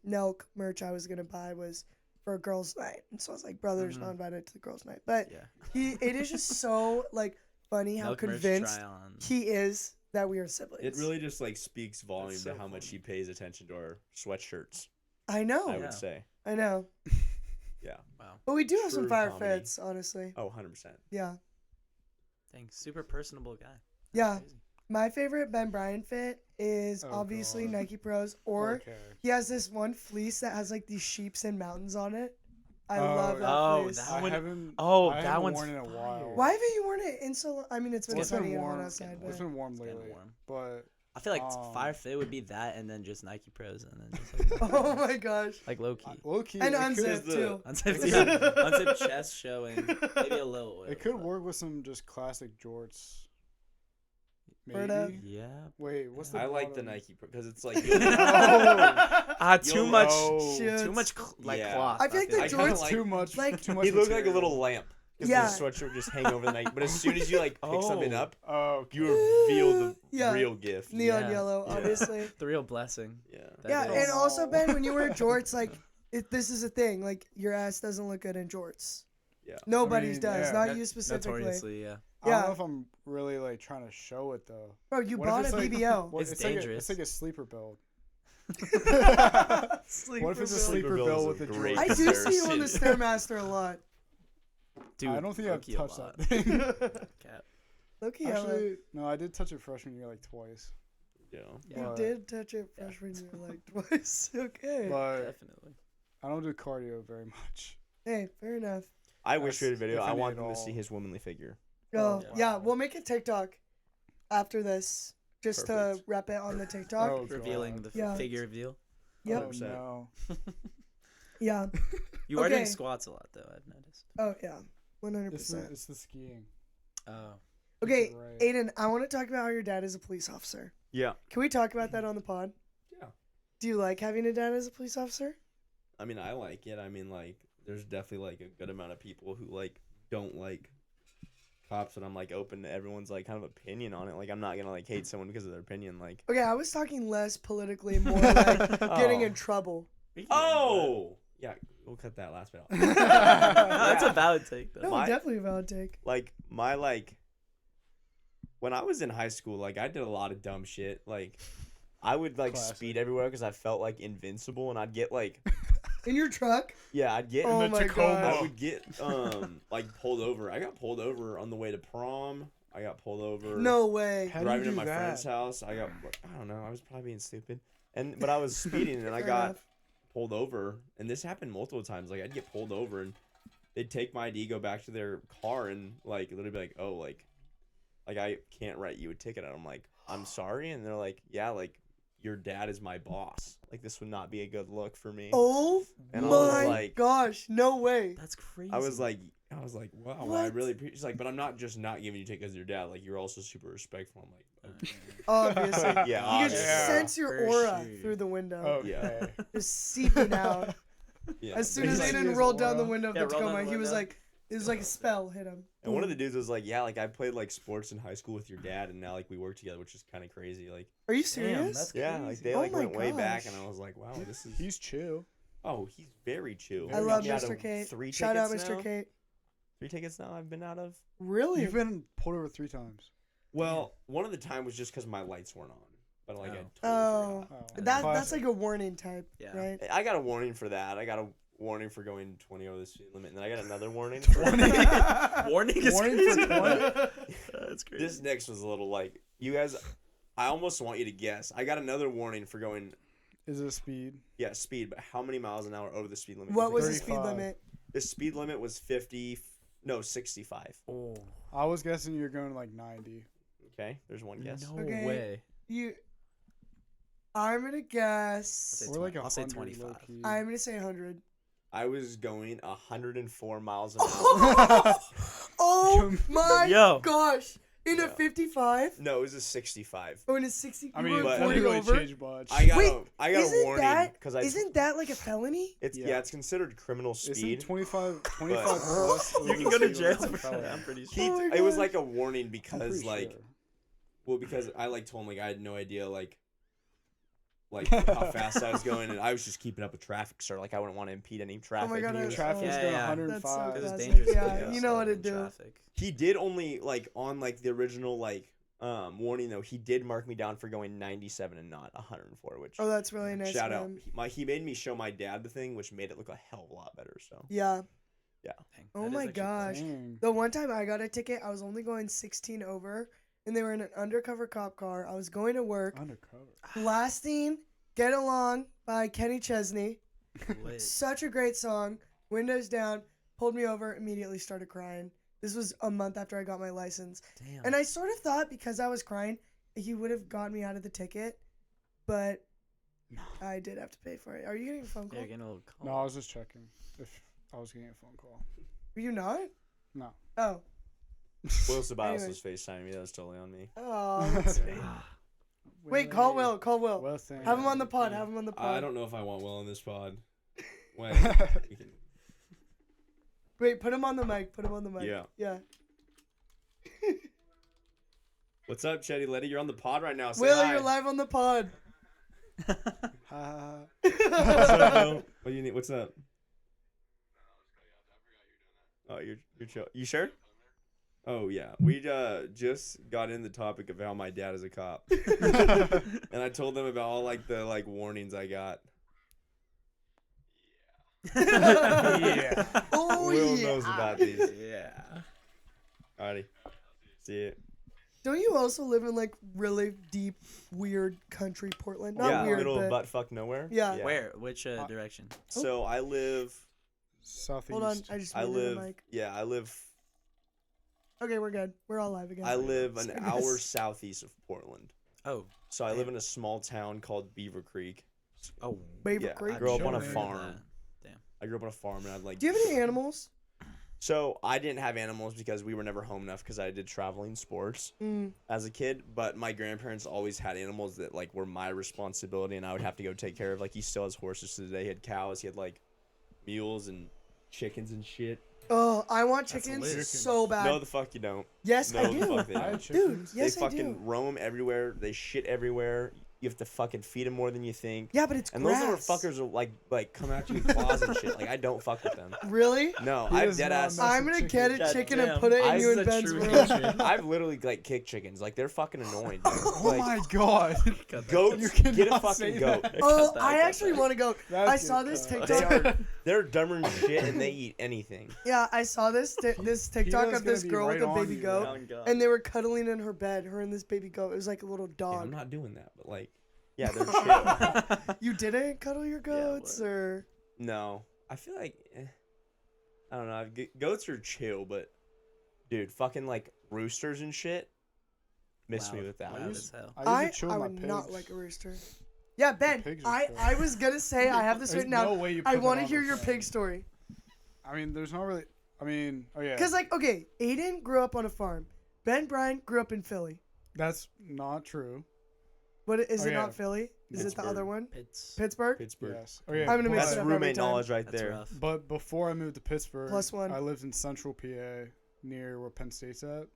Nelk merch I was gonna buy was for a girls' night," and so I was like, "Brother's not invited to the girls' night." But Yeah. it is just so like funny how Milk merch convinced try-on. he is that we are siblings. It really just like speaks volume so to how much funny. he pays attention to our sweatshirts. I know. I Yeah. would say. I know. Yeah. Wow. But we do have some True fire comedy. fits, honestly. Oh, 100%. Yeah. Thanks. Super personable guy. Yeah. Crazy. My favorite Ben Bryan fit is Oh, obviously God. Nike Pros, or Okay. he has this one fleece that has like these sheeps and mountains on it. I Oh, love that oh, fleece. that I one- haven't. oh, I that haven't one's worn it in a while. fire. Why haven't you worn it in so long? I mean, it's been It's sunny been and hot warm. outside, It's but been warm getting lately, warm. but I feel like Um, fire fit would be that, and then just Nike Pros, and then just like, oh my gosh. like low key. low key, And it could, unzipped the- too. Unzipped, yeah. Unzipped chest showing, maybe a little oil. it could but- work with some just classic jorts. Berta? Maybe. Yeah. Wait, what's the? I like the bottom? Nike because it's like Too You'll much. know. Shit. Too much like Yeah. cloth. I feel like the I kinda jorts- like- Too much. like- too much. he looked like a material. little lamp because Yeah. the sweatshirt would just hang over the night. But as soon as you like pick something Oh. up, Oh, okay. you reveal the Yeah. real gift. Neon Yeah. yellow, Yeah. obviously. The real blessing. Yeah. That Yeah, is. and also Ben, when you wear jorts, like this is a thing. Like your ass doesn't look good in jorts. Yeah. Nobody's I mean, does, yeah. not you specifically. Notoriously, yeah. I don't Yeah. know if I'm really like trying to show it though. Bro, you What if bought it's a like- BBL. What, It's Like dangerous. it's like a sleeper build. Sleeper What if it's a bill. sleeper Bill bill is with a the great jorts? I do see you on the comparison. Stairmaster a lot. Dude, I don't think I've low-key a touched lot. that thing. Cap. Loki, Actually, no, I did touch it freshman year like twice. Yeah. you but- did touch it freshman year like twice. Okay. But Definitely. I don't do cardio very much. Hey, fair enough. I wish we had a If video. I any want at them to all. see his womanly figure. Oh, Yeah. yeah, we'll make a TikTok after this just to Perfect. rep it on the TikTok. Oh, Revealing God. the Yeah. figure reveal. Yep. Oh, 100%. no. Yeah. You are doing Okay. squats a lot, though, I've noticed. Oh, yeah. 100%. It's the skiing. Oh. Okay, Right. Aidan, I want to talk about how your dad is a police officer. Yeah. Can we talk about that on the pod? Yeah. Do you like having a dad as a police officer? I mean, I like it. I mean, like, there's definitely like a good amount of people who like don't like cops, and I'm like open to everyone's like kind of opinion on it. Like, I'm not gonna like hate someone because of their opinion. Like, Okay, I was talking less politically, more like getting Oh. in trouble. We can Oh, yeah. We'll cut that last bit out. No, that's a valid take though. No, My- definitely a valid take. When I was in high school, like I did a lot of dumb shit. Like I would like Classic. speed everywhere because I felt like invincible, and I'd get like In your truck? I'd get Oh the my Tacoma. I gosh. would get like pulled over. I got pulled over on the way to prom. I got pulled over. No way. How do you Driving to do my that? friend's house. I don't know. I was probably being stupid, but I was speeding and I Fair got enough. pulled over. And this happened multiple times. Like I'd get pulled over and they'd take my ID, go back to their car, and like literally be like, "Oh, like I can't write you a ticket." And I'm like, "I'm sorry," and they're like, "Yeah, like your dad is my boss. Like this would not be a good look for me." Oh And I was my like- gosh. No way. That's crazy. I was like, wow, I What? really appreciate. She's like, but I'm not just not giving you a ticket because your dad. Like you're also super respectful. I'm like, okay. Obviously. Yeah, You can obviously. sense your For aura sure. through the window. Okay. Yeah. Just seeping out. Yeah. As soon as He's like, Aidan his rolled down the aura. window of Yeah, the rolled down Tacoma, the he was window. like, it was like a spell hit him. And one of the dudes was like, yeah, like I played like sports in high school with your dad, and now like we work together, which is kind of crazy. Like, Are you Damn, serious? that's yeah, like crazy. they Oh like my went way back, gosh. and I was like, wow, this is. He's chill. Oh, he's very chill. I love He out Mr. of Kate. 3 Shout out tickets Mr. now? Kate. 3 tickets now. I've been out of. Really? You've been pulled over 3 times. Well, one of the time was just because my lights weren't on, but like I totally Oh. forgot. That's Classic. like a warning type, Yeah. right? I got a warning for that. I got a warning for going 20 over the speed limit, and then I got another warning. Warning is Warning crazy. for 20? That's crazy. This next was a little like you guys. I almost want you to guess. I got another warning for going. Is it a speed? Yeah, speed, but how many miles an hour over the speed limit? What was the 'Cause speed 35. limit? the speed limit was 65. Oh, I was guessing you're going like 90. Okay, there's one guess. no Okay. way. I'm gonna guess. Say Or like 20. I'll say 100 25. low-key. I'm gonna say 100. I was going 104 miles an hour. Oh my Yo. gosh! In a Yeah. 55? No, it was a 65. Oh, in a 60? I you mean, were but- that 40 didn't really over? change much. I got Wait, a isn't warning that- because I Isn't that like a felony? it's Yeah. it's considered criminal Isn't speed. 25 plus? You can go to jail for that. I'm pretty He, sure. Oh my it was gosh. like a warning I'm because pretty like sure. well because I like told him like I had no idea like how fast I was going, and I was just keeping up with traffic, sir. Like I wouldn't want to impede any traffic. God, and he, was- Traffic's Yeah, going yeah. 105. That's so It was classic. dangerous. Yeah, to you be know what to in do. traffic. he did only like on like the original like warning though. He did mark me down for going 97 and not 104, which Oh, that's really nice. shout of out. him. He made me show my dad the thing, which made it look a hell of a lot better. So Yeah. Dang, Oh that is my actually gosh. Dang. The one time I got a ticket, I was only going 16 over, and they were in an undercover cop car. I was going to work, Undercover. blasting "Get Along" by Kenny Chesney. lit. Such a great song. Windows down, pulled me over, immediately started crying. This was a month after I got my license. Damn. And I sort of thought because I was crying, he would have gotten me out of the ticket, but I did have to pay for it. Are you getting a phone Yeah, call? you're getting a little call. No, I was just checking if I was getting a phone call. Were you not? No. Oh. Will Sabatos Anyway. was FaceTiming me. That was totally on me. Oh, that's sweet. Wait, call Will. Call Will. Well, thank Have him you. on the pod. Have him on the pod. I don't know if I want Will on this pod. When we can, Wait, put him on the mic. Put him on the mic. Yeah. Yeah. what's up, Chetty Letty? You're on the pod right now. Say Will, hi. you're live on the pod. Ha. What's up, Will? What do you need? What's up? Oh, you're chill. You sure? Oh yeah, we just got in the topic of how my dad is a cop, and I told them about all like the like warnings I got. Yeah. Oh, Will yeah. knows about these. Yeah. Alrighty, see it. Don't you also live in like really deep, weird country Portland? Not yeah, weird, middle but of butt fuck nowhere. Yeah. Where? Which direction? So I live. Southeast. hold on. I just I muted live. the mic. Yeah, I live. Okay, we're good. We're all live again. I live an Sorry, hour guys. southeast of Portland. Oh. So I live in a small town called Beaver Creek. Oh. Beaver yeah, Creek. I grew up on a Sure. farm. I grew up on a farm, and I'd like. Do you have any animals? So I didn't have animals because we were never home enough because I did traveling sports as a kid. But my grandparents always had animals that like were my responsibility, and I would have to go take care of. Like he still has horses to today. He had cows. He had like mules and chickens and shit. Oh, I want That's chickens lit. so bad. No, the fuck you don't. Yes, No, I the do. fuck they I had don't. chickens. Dude, yes, they I fucking do. roam everywhere. They shit everywhere. You have to fucking feed them more than you think. Yeah, but it's And grass. those little fuckers will like come out to you with claws and shit. Like I don't fuck with them. Really? No, He I've does dead not ass. mess I'm with gonna chickens. get a chicken and Goddamn. put it in you This and is a Ben's true room. hatred. I've literally like kicked chickens. Like they're fucking annoying. Dude. Oh Like, my god. goats, You get a cannot fucking say goat. that. Oh, Cut that, I cut actually that. want to go. That's I saw this good. TikTok. They're dumber than shit and they eat anything. Yeah, I saw this TikTok Peter's of this gonna be girl right with a on baby you, goat, Oh, God. and they were cuddling in her bed. Her and this baby goat. It was like a little Yeah, I'm dog. not doing that, but like, yeah, they're chill. You didn't cuddle your goats, what? or No, I feel like I don't know. Goats are chill, but dude, fucking like roosters and shit. Miss me Loud- with that. loud as hell. I used to chill I with my would pigs. not like a rooster. Yeah, Ben, pigs are I chill. was gonna say I have this There's written down. no way you I put that want to on hear the your thing. pig story. I mean, there's not really. I mean, oh yeah. Cause like, okay, Aidan grew up on a farm. Ben Bryan grew up in Philly. That's not true. But is Oh, it yeah. not Philly? Is it the Pittsburgh. other one? It's Pittsburgh? Pittsburgh. Yes. Oh yeah. I'm gonna mix That's it up every roommate time. knowledge right that's there. rough. But before I moved to Pittsburgh, +1. I lived in Central PA, near where Penn State's at,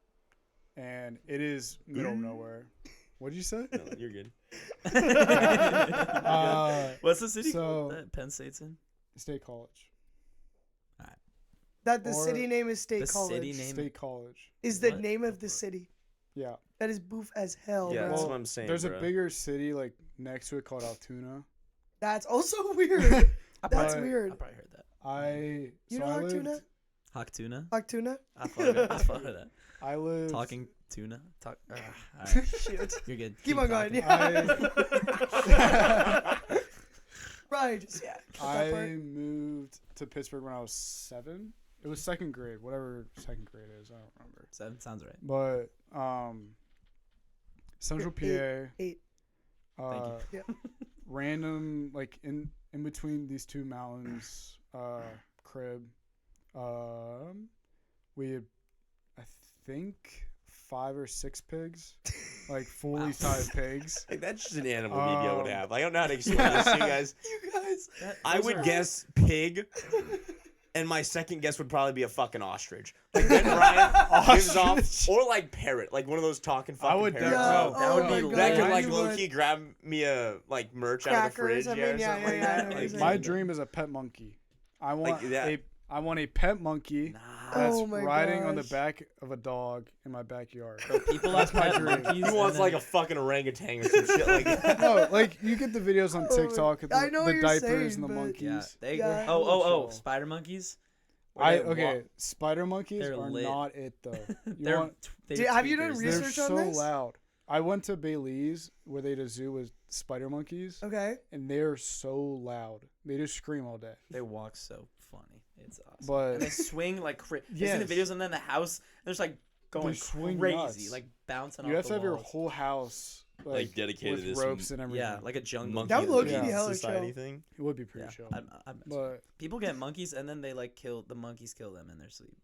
and it is middle of nowhere. What'd you say? No, you're good. What's the city so- called that Penn State's in? State College. That the Or city name is State the College. city name- State College. Is the What? name of the city. Yeah. That is boof as hell, Yeah, bro. that's Well, what I'm saying. There's bro. a bigger city like next to it called Altoona. That's also weird. I That's probably- weird. I probably heard that. You so know I Altoona? lived. Hawk-tuna? Octuna? I thought of that. I lived. Talking tuna? Alright. Shit. You're good. Keep on going. talking. Yeah. Right. Just, yeah. cut that I part. moved to Pittsburgh when I was 7. It was second grade, whatever second grade is. I don't remember. Sounds right. But Central PA. 8. Thank you. Yeah. Random like in between these two mountains, crib. We had, I think, 5 or 6 pigs, like fully Wow. sized pigs. Like, that's just an animal maybe I would have. I don't know how to explain Yeah. this to you guys. You guys. I would guess pig, and my second guess would probably be a fucking ostrich. Like Ben Ryan gives off, Ostrich. or like parrot, like one of those talking fucking would parrots. Yeah. that would Oh be my lit. That could God, like you low would. key grab me a like merch out of the Crackers, fridge, I mean, or yeah, something like yeah, that. I know Like, what My you're dream is a pet monkey. I want that. I want a pet monkey Nah. that's Oh my riding on the gosh. back of a dog in my backyard. Bro, people That's have my pet dream. monkeys. He wants and like then- a fucking orangutan or some shit like that. No, like you get the videos on Oh, TikTok of I the, know the what you're diapers saying, and the but- monkeys. Yeah. They, Yeah. Oh, Chill. spider monkeys? Where they Okay, walk- spider monkeys They're are lit. not it though. You They're, want, they're Have you done tweakers. they're research on so this? loud. I went to Belize where they had a zoo with spider monkeys, Okay. and they're so loud. They just scream all day. They walk so funny. It's awesome. But And they swing like crazy. Yes. You see the videos and then the house, they're just like going swing crazy, nuts. like bouncing you off have to the have your walls. whole house Like, dedicated with to this ropes and everything. Yeah, like a jungle. Monkey That would low-key be hella society chill. thing. it would be pretty Yeah, chill. I'm- But people get monkeys and then they like kill the monkeys, kill them in their sleep.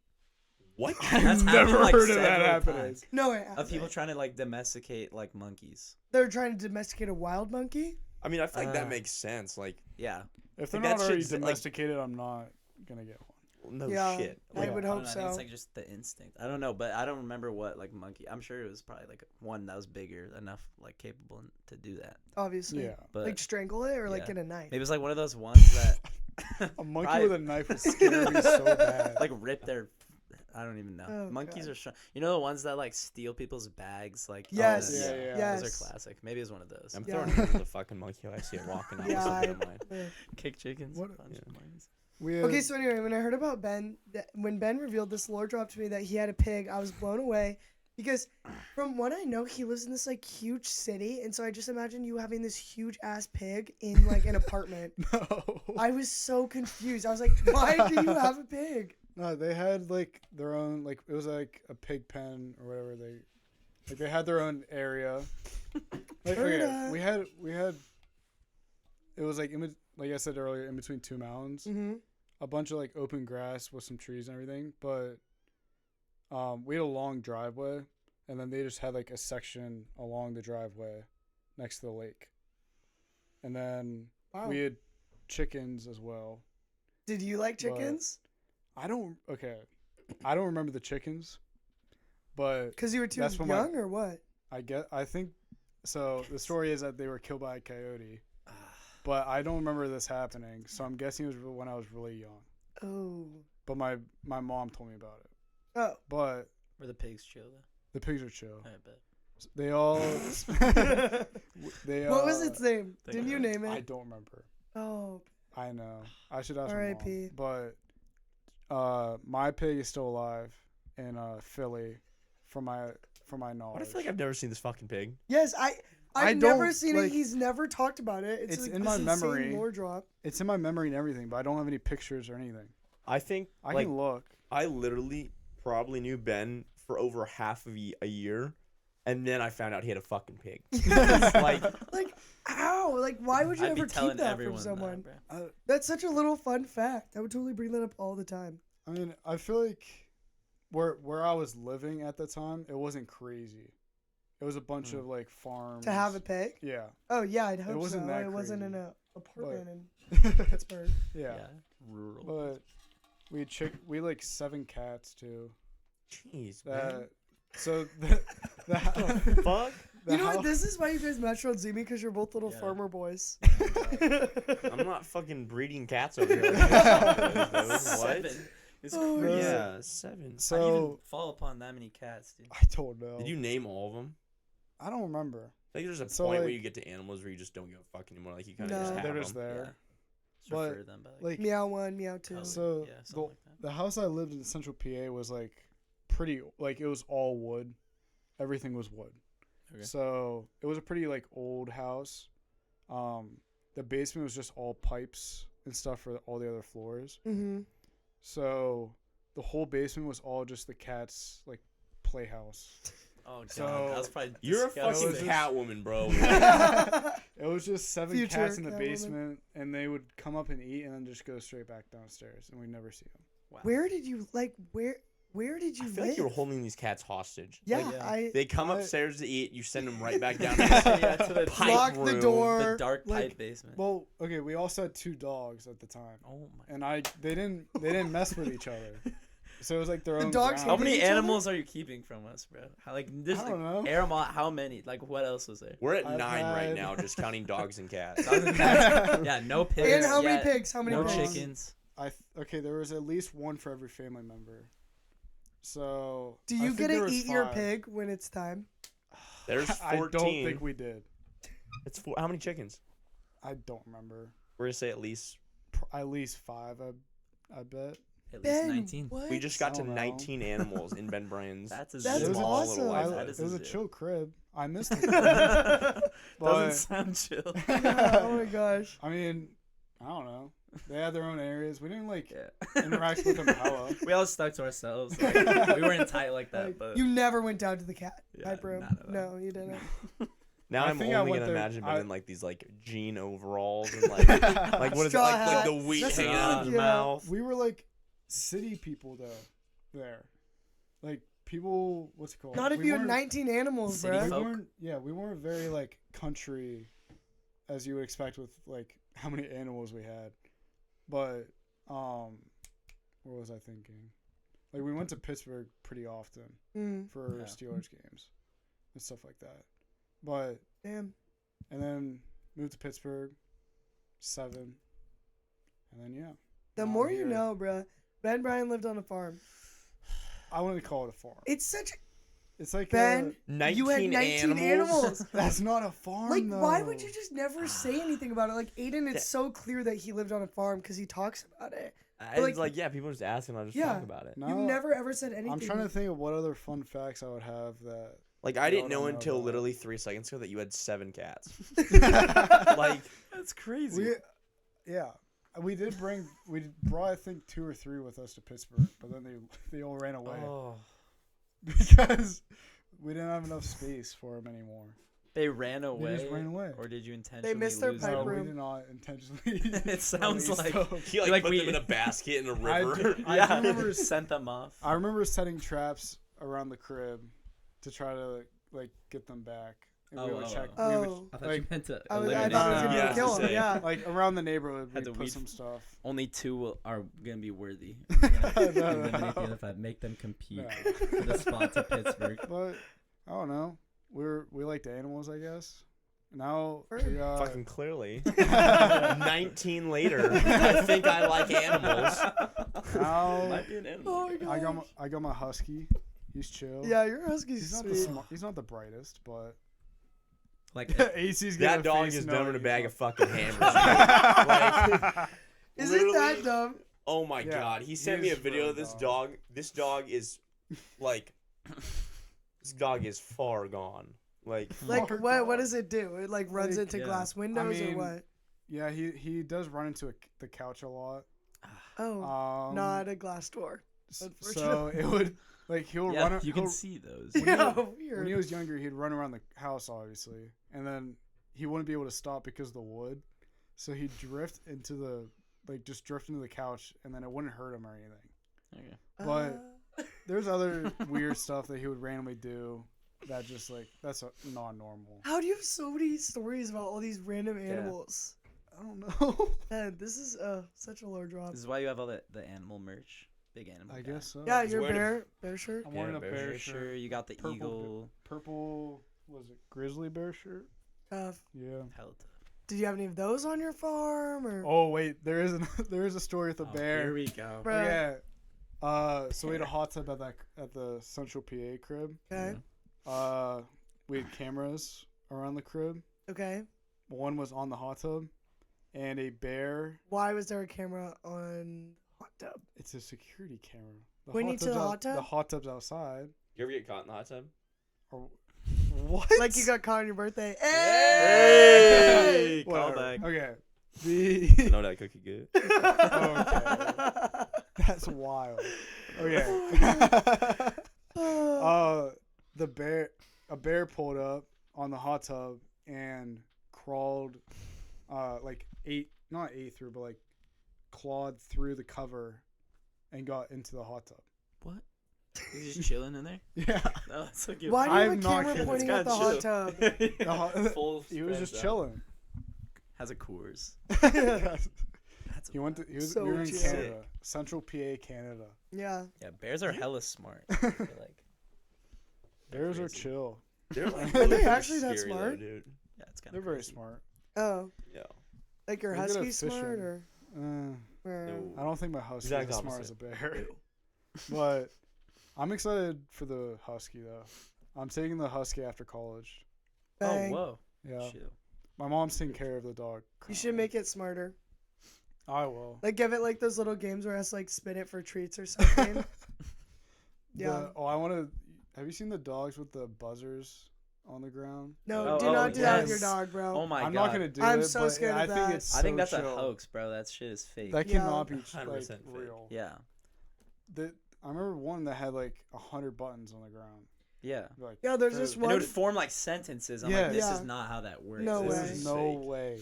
What? That's I've happened, never like, heard of that several happening. times. No way. Of people trying to like domesticate like monkeys. They're trying to domesticate a wild monkey? I mean, I feel like that Uh, makes sense. Like, Yeah. if they're Like, not that already shit's, like- domesticated, I'm not gonna get one. no Yeah. shit. I Like, would I don't hope know, I think it's so. like just the instinct. I don't know, but I don't remember what like monkey. I'm sure it was probably like one that was bigger enough, like capable to do that. Obviously. Yeah, But Like strangle it or like yeah. get a knife? maybe it was like one of those ones that a monkey probably, with a knife would scare me so bad. like rip their. I don't even know. Oh, Monkeys God. are strong. You know the ones that like steal people's bags, like Yes. Yeah, yeah. Yes. Those are classic. Maybe it's one of those. I'm Yeah. throwing it into the fucking monkey. I see it walking out. Yeah, Yeah, mine. Kick chickens. What- punch yeah. monkeys. We had, Okay, so anyway, when I heard about Ben, when Ben revealed this lore drop to me that he had a pig, I was blown away because from what I know, he lives in this like huge city, and so I just imagine you having this huge ass pig in like an apartment. no. I was so confused. I was like, why do you have a pig? No, they had like their own like it was like a pig pen or whatever they had their own area. Like Heard okay, that. we had it was like like I said earlier in between two mountains, Mm-hmm. a bunch of like open grass with some trees and everything, but we had a long driveway and then they just had like a section along the driveway next to the lake. And then Wow. we had chickens as well. Did you like chickens? I don't remember the chickens, but Because you were too that's when my- young or what? I think So the story is that they were killed by a coyote, but I don't remember this happening. So I'm guessing it was when I was really young. Oh. But my mom told me about it. Oh. But Were the pigs chill though? the pigs are chill. I bet. They all. They. What was its name? Think Didn't you about name I it? don't remember. Oh. I know. I should ask my R.I.P.. mom. But my pig is still alive in Philly, from my knowledge. But I feel like I've never seen this fucking pig. Yes, I I've never don't, seen like- it. He's never talked about it. It's It's like in this my insane memory. lore drop. It's in my memory and everything, but I don't have any pictures or anything. I think I like can look. I literally probably knew Ben for over half of a year, and then I found out he had a fucking pig. Like, Like, ow! Like, why would you I'd ever be telling keep that from everyone someone? that, bro. That's such a little fun fact. I would totally bring that up all the time. I mean, I feel like where I was living at the time, it wasn't crazy. It was a bunch of like farms. To have a pig? Yeah. Oh yeah, I'd hope wasn't so. that It wasn't in crazy. an apartment in Yeah. Pittsburgh. Yeah. Rural. But we like 7 cats too. jeez, That man. so the Fuck. You know what? This is why you guys match on Zoomy, because you're both little Yeah. farmer boys. I'm not fucking breeding cats over here. What? 7. It's Oh, crazy. Yeah, 7. How do you even So fall upon that many cats, dude? I don't know. Did you name all of them? I don't remember. I think there's a So, point where like- you get to animals where you just don't give a fuck anymore. Like you kind No. of just have They're just them. there. Just But, refer to them by Like Meow one, meow two. color. so yeah, the, something like that. the house I lived in Central PA was like pretty, like it was all wood. Everything was wood. Okay. So it was a pretty like old house. The basement was just all pipes and stuff for all the other floors. Mm-hmm. So the whole basement was all just the cat's like playhouse. Oh god, So- that was probably You're a disgusting. fucking cat woman, bro. It was just 7 Future cats in the Catwoman. basement, and they would come up and eat, and then just go straight back downstairs, and we'd never see them. Wow. Where did you Where did you I feel live? like you were holding these cats hostage. Yeah, Like, yeah. they come I- upstairs to eat, you send them right back down to Yeah, to the pipe lock the room. door. the dark like, pipe basement. Well, okay, we also had 2 dogs at the time, Oh my. and they didn't mess with each other, so it was like their The own. dogs ground. How hated many each other? animals are you keeping from us, bro? How, like this? I don't know. Air them out. How many? Like what else was there? We're at I've 9 right had- now, just counting dogs and cats. Yeah, no pigs. And how many yet, pigs? How many No pigs? chickens. Okay, there was at least 1 for every family member. So Do I you think get there to was eat your 5. pig when it's time? There's 14. I don't think we did. It's how many chickens? I don't remember. We're gonna say at least. At least 5, I bet. At least Ben, 19. what? We just got I to don't know. 19 animals in Ben Bryan's. That's a That's zoo. small awesome. little I, life. That it is was a zoo. chill crib. I missed it. Doesn't But sound chill. Oh my gosh. I mean, I don't know. They had their own areas. We didn't like Yeah. interact with them hella. We all stuck to ourselves. Like, we weren't tight like that, Like, but you never went down to the cat Yeah, pipe room. none of that. No, you didn't. Now I I'm think I only went gonna there- imagine Ben I- in like these like jean overalls and like like what is it Straw like hat. the wheat That's hanging out of his yeah. mouth. We were like city people though. There, like people. What's it called? Not if We you had weren't- 19 animals, City bro. We folk. weren't. Yeah, we weren't very like country, as you would expect with like how many animals we had. But what was I thinking? Like we went to Pittsburgh pretty often Mm, for Yeah. Steelers games and stuff like that. But damn. and then moved to Pittsburgh, 7, and then yeah, The Now more I'm you here. know, bro. Ben Bryan lived on a farm. I wouldn't call it a farm. It's such It's like Ben. 19, You had 19 animals. that's not a farm. Like, though. why would you just never say anything about it? Like, Aidan, it's so clear that he lived on a farm because he talks about it. I like- was like, yeah, people just ask and I just Yeah. talk about it. No, You've never ever said anything. I'm trying to think of what other fun facts I would have that. Like I didn't No, know no, no, until no. literally 3 seconds ago that you had 7 cats. like, Like that's crazy. We brought I think 2 or 3 with us to Pittsburgh, but then they all ran away Oh, because we didn't have enough space for them anymore. they ran away. They just ran away. Or did you intentionally missed their lose pipe them? No, we room. did not intentionally. It sounds release like- them. he like, Like, put we- them in a basket in a I river. do- Yeah, remember sent them off. I remember setting traps around the crib to try to like get them back. And we would check. We would, oh. I thought like- you meant to I thought eliminate it was them. going Yeah, to kill to him. say. Yeah. like around the neighborhood, Had we to put weed- some stuff. Only 2 are gonna be worthy. No, Eliminate the no. other 5. Make them compete No. for the spot to Pittsburgh. But I don't know. we liked animals, I guess. Now Sure. we, Fucking clearly. 19 later, I think I like animals. now Might be an animal. Oh my god. I got my husky. He's chill. Yeah, your husky's He's not the sweet. he's not the brightest, but Like AC's That gonna dog face is no dumb in a he's bag not. of fucking hammers. Like, Is it literally- that dumb? oh my Yeah, god. He sent me a he's video really of this dumb. dog. This dog is like this dog is far gone. Like Like Far what gone. does it do? It like runs Like, into yeah. glass windows mean, or what? Yeah, he does run into the couch a lot. Oh, not a glass door. So unfortunately. it would like he'll yeah, run. you can he'll- see those. Yeah, When weird. he was younger, he'd run around the house, obviously, and then he wouldn't be able to stop because of the wood. So he'd drift into just drift into the couch, and then it wouldn't hurt him or anything. Okay. but- There's other weird stuff that he would randomly do that just that's non-normal. How do you have so many stories about all these random animals? I don't know. Man, this is such a low drop. This is why you have all the animal merch. Big animal. I guy. guess so. Yeah, He's your wearing bear shirt. I'm wearing a bear bear shirt. shirt. You got the Purple eagle. Purple, was it grizzly bear shirt? Tough. Yeah. Hella tough. Did you have any of those on your farm or? Oh wait, there is a story with a Oh, bear. here we go. Bruh. Yeah. So we had a hot tub at the Central PA crib. Okay. We had cameras around the crib. Okay. One was on the hot tub, and a bear. Why was there a camera on hot tub? It's a security camera. When you to the hot tub? The hot tub's outside. you ever get caught in the hot tub? Or what? Like you got caught on your birthday. Hey! Whatever. Callback. Okay. I The know that cookie good. that's wild. Okay. A bear pulled up on the hot tub and crawled, not ate through, but like clawed through the cover and got into the hot tub. What? He's just chilling in there. Yeah. No, that's so cute. Why do you have a I'm not camera kidding. pointing It's at the kinda hot chill. tub? The hot- Full he was spread just out. chilling. Has a Coors. That's That's He went to. He was. So we were in chill. Canada, Central PA, Canada. Yeah. Yeah, bears are hella smart. I feel like. Bears are crazy. chill. They're like, Are they really actually that scary, though, smart? dude. Yeah, it's kind They're of very smart. Oh, Yeah. like your They're good at husky smart fishing. or? No. I don't think my husky Exact is as smart as opposite. a bear. But I'm excited for the husky though. I'm taking the husky after college. Bang. Oh, whoa. Yeah. Chill. My mom's taking care of the dog. You should make it smarter. I will. Like give it like those little games where it has to like spin it for treats or something. Yeah. I want to. Have you seen the dogs with the buzzers on the ground? No, Oh, do oh, not do that with your yes. dog, bro. Oh my I'm god. not gonna do I'm it. so but scared of I that. think it's. I think so that's chill. a hoax, bro. That shit is fake. That Yeah. cannot be 100% like fake. real. Yeah. I remember one that had like 100 buttons on the ground. Yeah. Like, Yeah, there's for- this And it one. would form like sentences. I'm Yeah. like, this Yeah. is not how that works. No This way. is no fake. way.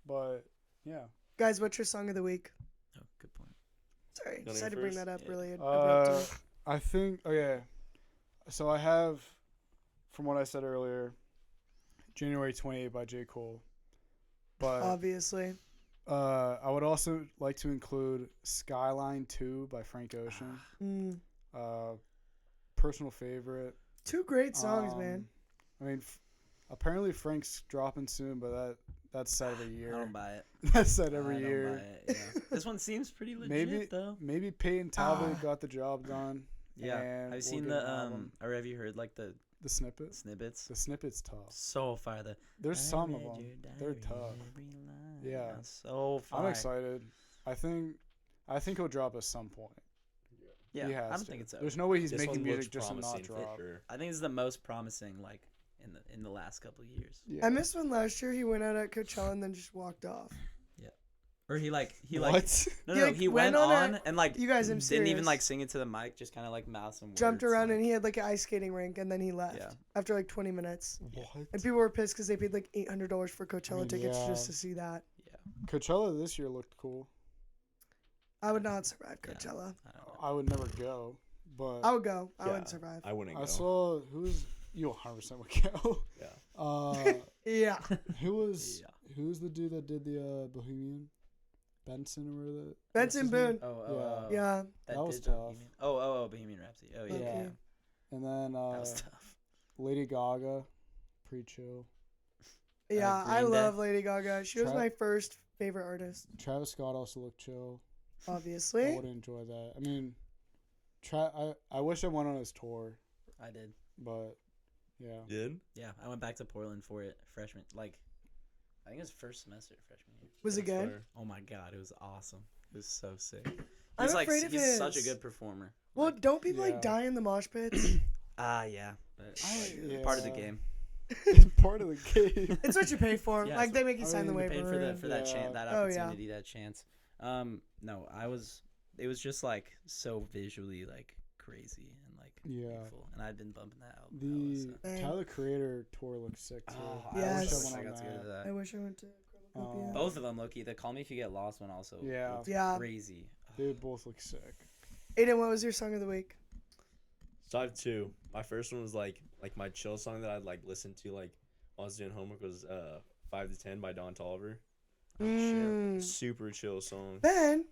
But yeah. Guys, what's your song of the week? Oh, good point. Sorry, Wanna decided go to bring first? that up Yeah. really abruptly. I think. Oh yeah. So I have, from what I said earlier, January 28 by J. Cole. But Obviously. I would also like to include Skyline 2 by Frank Ocean. Mm. Personal favorite. Two great songs, man. I mean, apparently Frank's dropping soon, but that's said every I year. don't buy it. That's said I every don't year. buy it, yeah. This one seems pretty legit Maybe though. maybe Peyton Talbot Ah. got the job done. Yeah. and Have we'll you seen get the an album. or have you heard like the The snippets? snippets? The snippets tough. So fire. The There's I some of read them. your They're diary, tough. every line. Yeah. So fire. I'm excited. I think he'll drop at some point. Yeah. He has I don't to. think it's over. There's no way he's This making one music looks just to not promising for drop. sure. I think it's the most promising like in the last couple of years. Yeah. I missed one last year. He went out at Coachella and then just walked off. Or he like What? no He, no like, he went went on on and like You guys, I'm didn't even serious. like sing it to the mic, just kind of like mouth some words. Jumped around like, and he had like an ice skating rink and then he left Yeah. after like 20 minutes. What? And people were pissed because they paid like $800 for Coachella mean, tickets yeah. just to see that. Coachella this year looked cool. I would not survive Yeah. Coachella. I don't know. I would never go, but I would go. I Yeah. wouldn't survive. I wouldn't I go. saw you 100% would go. Yeah. Yeah. Who's Yeah. the dude that did the Bohemian? Benson or whatever. Benson Boone. Oh, Yeah. That was did the tough. Bohemian- Bohemian Rhapsody. Oh yeah. Okay. And then That was tough. Lady Gaga, pretty chill. Yeah, I Green Day. love Lady Gaga. She was Tra- my first favorite artist, Travis Scott also looked chill. I obviously. would enjoy that. I mean, I wish I went on his tour, I did. but yeah. Did? Yeah, I went back to Portland for it freshman. Like, I think it was first semester freshman year. Was it That's good? fair. Oh my god, it was awesome. It was so sick. I'm He's like afraid of he's such a his. good performer. Well, Like, don't people Yeah. like die in the mosh pits? yeah. But, Yeah. Part of the game. It's part of the game. It's what you pay for. Yeah, like so- they make you I sign the mean, You waiver. paid for and- that Yeah. chance, that Oh, yeah. opportunity, that chance. No, it was just like so visually like crazy and like Yeah. beautiful, and I'd been bumping that album. The Dang. Tyler Creator tour looks sick too. Oh, I Yes. wish I I went got to on go to that. I that. wish I went to Cornucopia. Both of them, Loki. The Call Me If You Get Lost one also. Yeah. looked Yeah. Crazy. They both look sick. Aiden, what was your song of the week? So I have two. My first one was like my chill song that I'd like listen to like while I was doing homework was 5 to 10 by Don Toliver. Mm. Super chill song. Ben,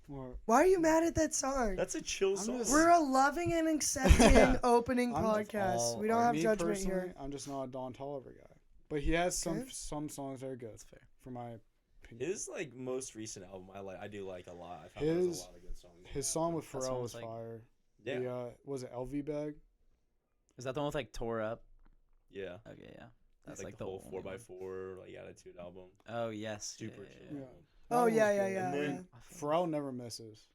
Or, why are you mad at that song? That's a chill I'm song. just- We're a loving and accepting opening I'm just podcast. all- We don't have me judgment personally, here. I'm just not a Don Toliver guy. But he has Okay. some songs that are good, That's fair. for my opinion. His like most recent album I do like a lot. I thought there was His- a lot of good songs. in His that song one. with That Pharrell song was was, like- fire. Yeah. The, was it LV Bag? Is that the one with like Tore Up? Yeah. Okay, yeah. That's like, like the whole only one. 4x4 like Attitude album. Oh yes. Super yeah, chill. Yeah. Oh, That yeah, one was yeah, good. yeah, And then- Pharrell never misses.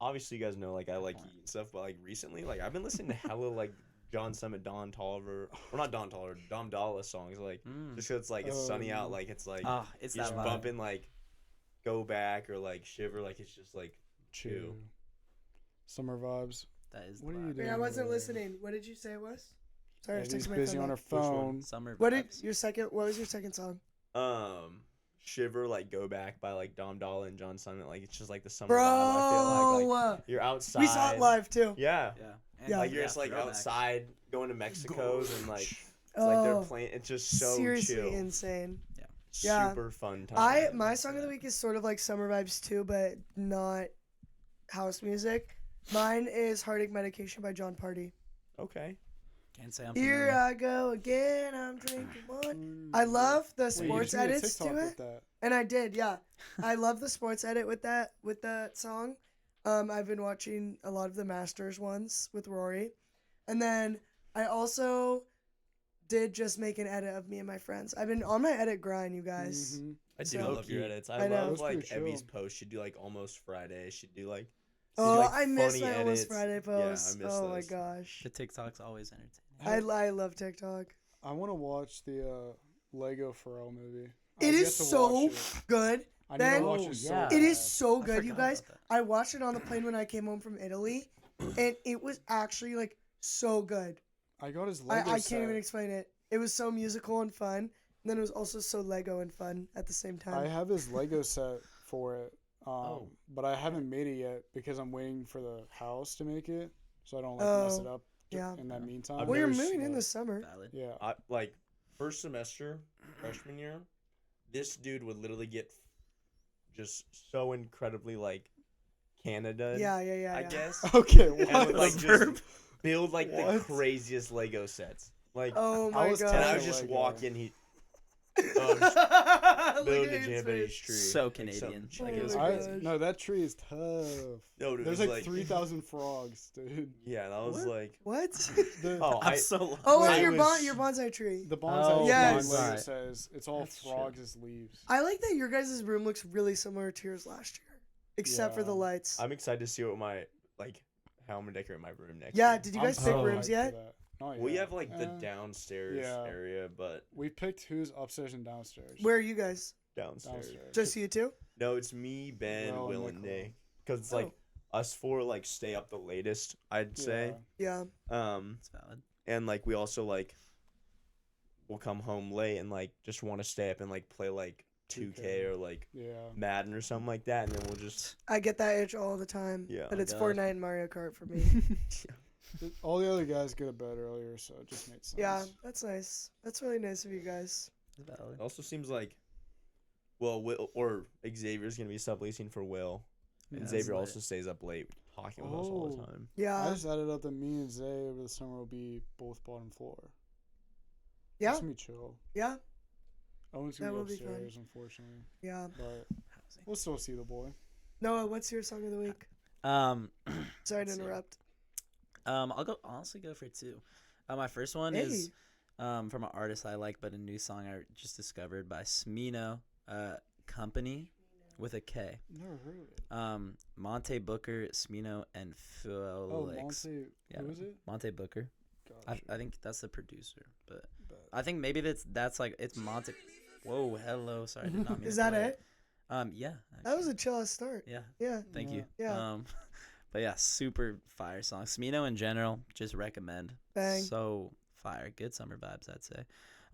Obviously, you guys know like I like Fine. Heat and stuff, but like recently, like I've been listening to hella like John Summit, Don Toliver, or not Don Toliver, Dom Dalla songs. Like Mm. just 'cause it's like it's sunny out, like it's like Ah, it's you're that just vibe. bumping like Go Back or like Shiver, like it's just like Chill. Summer vibes. That is. What the are you vibe. doing? Wait, I wasn't over there? listening. What did you say it was? Sorry, I was Eddie's texting my busy phone. on her Which one? phone. Summer. What did vibes. your second? What was your second song? Shiver, like Go Back by like Dom Dalla and John Summit. Like it's just like the summer vibe. I feel like you're outside. we saw it live too. Yeah. Yeah. Yeah. Like you're just like throwback. outside going to Mexico's and like it's like they're playing. It's just so seriously chill. insane. Yeah. Super fun time. My song of the week is sort of like summer vibes too, but not house music. Mine is Heartache Medication by John Party. Okay. Can't say I'm Here familiar. I go again, I'm drinking one. I love the Wait, you sports just made a edits TikTok to it. with that. And I did, yeah. I love the sports edit with that song. I've been watching a lot of the Masters ones with Rory. And then I also did just make an edit of me and my friends. I've been on my edit grind, you guys. Mhm. I do So- love your edits. I I know. love That's like pretty chill. Evie's post. She'd do like almost Friday. She'd do like. Oh, like, I miss funny my Almost edits. Friday Yeah, I posts. miss Oh my those. gosh. The TikTok's always entertaining. I love TikTok. I want to watch the Lego Pharrell movie. It I've is yet to so watch it. good. I need Ben- to watch Oh, it so yeah. It is bad. so I good, you forgot guys. about that. I watched it on the plane when I came home from Italy, and it was actually like so good. I got his Lego I set. can't even explain it. It was so musical and fun, and then it was also so Lego and fun at the same I time. have his Lego set for it, Oh. but I haven't made it yet because I'm waiting for the house to make it, so I don't like mess Oh, it up. yeah. In that Yeah. meantime. I've Well, you're never moving in but- this summer. Valid. Yeah. I like first semester freshman year. This dude would literally get just so incredibly like Canada. Yeah, yeah, yeah. I yeah. guess. Okay. And What? would, like just build like the What? craziest Lego sets. Like Oh I my was god. and I telling would just Lego. walk in. He Look build at a his Japanese face. tree. So like, Canadian. something Like, Oh it was my crazy. gosh. No, that tree is tough. No, dude, There's it was like 3,000 frogs, dude. Yeah, that was What? like. What? The, Oh, I'm I so lost. Oh, I your was- your bonsai tree. the Oh, bonsai yes. Lego Right. says it's all That's frogs as leaves. I like that your guys' room looks really similar to yours last year, except for the Yeah. lights. I'm excited to see what my like how I'm gonna decorate my room next. Yeah, year. did you I'm guys pick so rooms hyped for yet? that. Not We yet. have like the Eh, downstairs yeah. area, but We picked who's upstairs and downstairs. Where are you guys? downstairs. Just you two? No, it's me, Ben, Will, and Will, and Nicole. Nick. Because it's like us four like stay up the latest, I'd say. Yeah. It's valid. And like we also like will come home late and like just want to stay up and like play like 2K or like Yeah. Madden or something like that, and then we'll just I get that itch all the time. Yeah. But Oh it's God. Fortnite and Mario Kart for me. All the other guys go to bed earlier, so it just made sense. Yeah, that's nice. That's really nice of you guys. It's valid. It also seems like, well, Will or Xavier's gonna be subleasing for Will, Yeah, and that's Xavier lit. also stays up late. talking with us all the Oh. time. I Yeah. just added up that me and Zay over the summer will be both bottom floor. Yeah. It's gonna be chill. Yeah. Owen's That gonna be will be fun. upstairs, unfortunately, Yeah. but Housing. we'll still see the boy. Noah, what's your song of the week? Um, Sorry to Let's see. interrupt. I'll honestly go for two. My first one is from an artist I like, but a new song I just discovered by Smino, Company, with a K. Never heard of it. Monte Booker, Smino, and Oh, Felix. Monte. Yeah. Who is it? Monte Booker. Gotcha. I think that's the producer, but Bet. I think maybe that's like it's Monte. Whoa, hello. Sorry, I did not mean Is to that play it? Yeah. That was actually. a chill ass start. Yeah. Yeah. Thank you. Yeah. But yeah, super fire song. Smino in general, just recommend. Bang. So fire, good summer vibes, I'd say.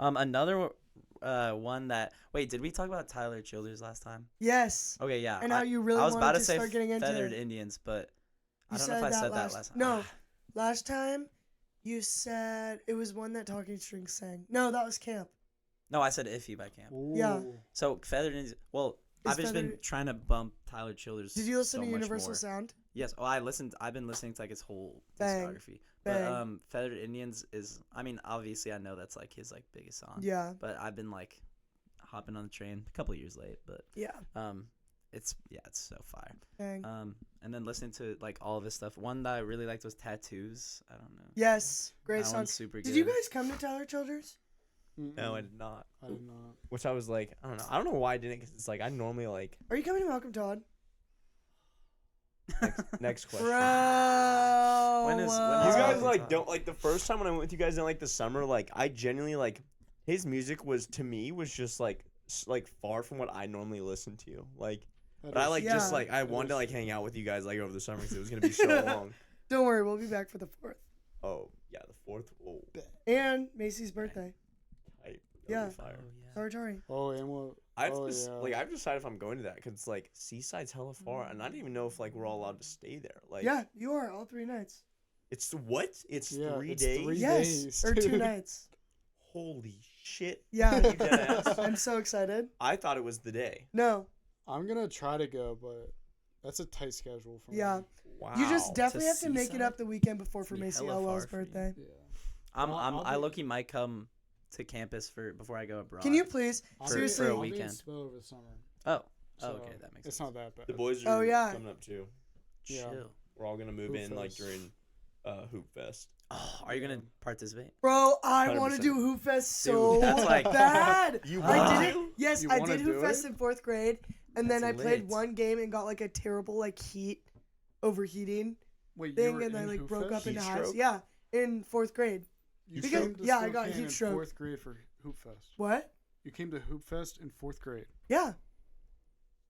Another one that did we talk about Tyler Childers last time? Yes. Okay, yeah. And how you really I was wanted about to to say start getting into Feathered Indians, but I You don't know if I said that last time. No, last time you said it was one that Talking Strings sang. No, that was Camp. No, I said Iffy by Camp. Yeah. Ooh. So Feathered Indians. Well, Is I've just been Feathered- trying to bump Tyler Childers. Did you listen so to much Universal more. Sound? Yes. Oh, I've been listening to like his whole Bang. discography. Bang. But Feathered Indians is. I mean, obviously, I know that's like his like biggest song. Yeah. But I've been like hopping on the train a couple years late, but Yeah. it's so fire. Bang. And then listening to like all of his stuff. One that I really liked was Tattoos. I don't know. Yes. Great That song. one's super good. Did you guys come to Tyler Childers? No, I did not. I did not. Which I was like, I don't know. I don't know why I didn't. Cause it's like I normally like. Are you coming to Malcolm Todd? Next question. Bro. When is- when You is guys Malcolm like Todd? don't like the first time when I went with you guys in like the summer. Like I genuinely like his music was to me was just like far from what I normally listen to. Like, That but I is- like just Yeah. like I That wanted to is like true. hang out with you guys like over the summer because it was gonna be so long. Don't worry, we'll be back for the 4th. Oh yeah, the fourth. Oh, And Macy's birthday. tight. Yeah. That'll be fire. Sorry, Tori. Oh, and what? I've Oh, just yeah. like I've decided if I'm going to that because like Seaside's hella far and I don't even know if like we're all allowed to stay there. Like Yeah, you are all 3 nights. it's what? It's Yeah, 3 it's days. 3 Yes. days, Or 2 dude. nights. Holy shit! Yeah. You dead ass? I'm so excited. I thought it was the day. No. I'm gonna try to go, but that's a tight schedule for Yeah. me. Wow. You just definitely have to make it Seaside? up the weekend before for It's Macy hella Elwell's far for you. birthday. Yeah. I I'll be- low-key might come to campus before I go abroad. Can you please? I'll For- be- Seriously. for a I'll be in weekend. Spo over the summer. Oh, So okay, that makes it's sense. not that bad. The boys Oh, are yeah. coming up too. Yeah. Chill. We're all gonna move Hoop in like Fest. during Hoop Fest. Oh, are you gonna participate? Bro, I want to 100%. do Hoop Fest so that's like- bad. You I want did it. to? Yes, You I wanna did Hoop do Fest it? in 4th grade, and then I That's played lit. one game and got like a terrible like overheating Wait, you thing, were and I in like Hoop broke up Fest? into Heat highs. stroke? Yeah, in 4th grade. You Because- came to yeah, I got Spokane heat in stroke. 4th grade for Hoop Fest. What? You came to Hoop Fest in 4th grade. Yeah,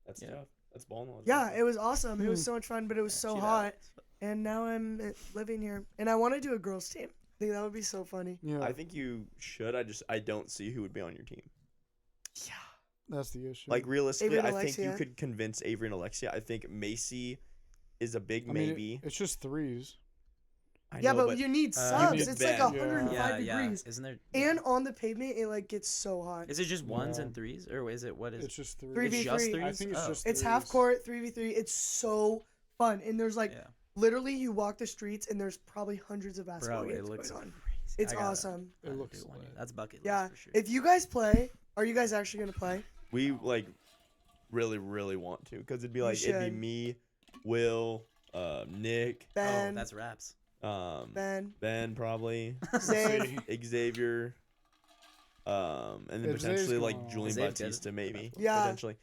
That's Yeah. tough. That's ball knowledge. yeah, it was awesome. It was Hmm. so much fun, but it was so Cheat hot, out. and now I'm living here, and I want to do a girls team. I think that would be so funny. Yeah, I think you should. I don't see who would be on your team. Yeah. that's the issue. Like realistically, Avery and I think you Alexia. could convince Avery and Alexia. I think Macy is a big I mean, maybe. it's just threes. I Yeah, know, but you need you subs. need It's like Ben. 105 Yeah, degrees. Isn't there? And on the pavement, it like gets so hot. Is it just ones Yeah. and threes, or is it what is? It's just threes. 3v3. It's just I threes. I think it's Oh. just It's half threes. court, 3v3. It's so fun. And there's like Yeah. literally you walk the streets and there's probably hundreds of basketball Bro, it games looks going on. crazy. It's I gotta- awesome. It gotta looks do one year. lit. That's bucket list Yeah. for sure. If you guys play, are you guys actually gonna play? we like really want to because it'd be You like it'd be should. me, Will, Nick, Ben, Oh, that's raps. Ben, probably, Zay. Xavier, and then If Zay's potentially going like on. Julian Is Zay good Bautista at maybe basketball? Yeah. potentially,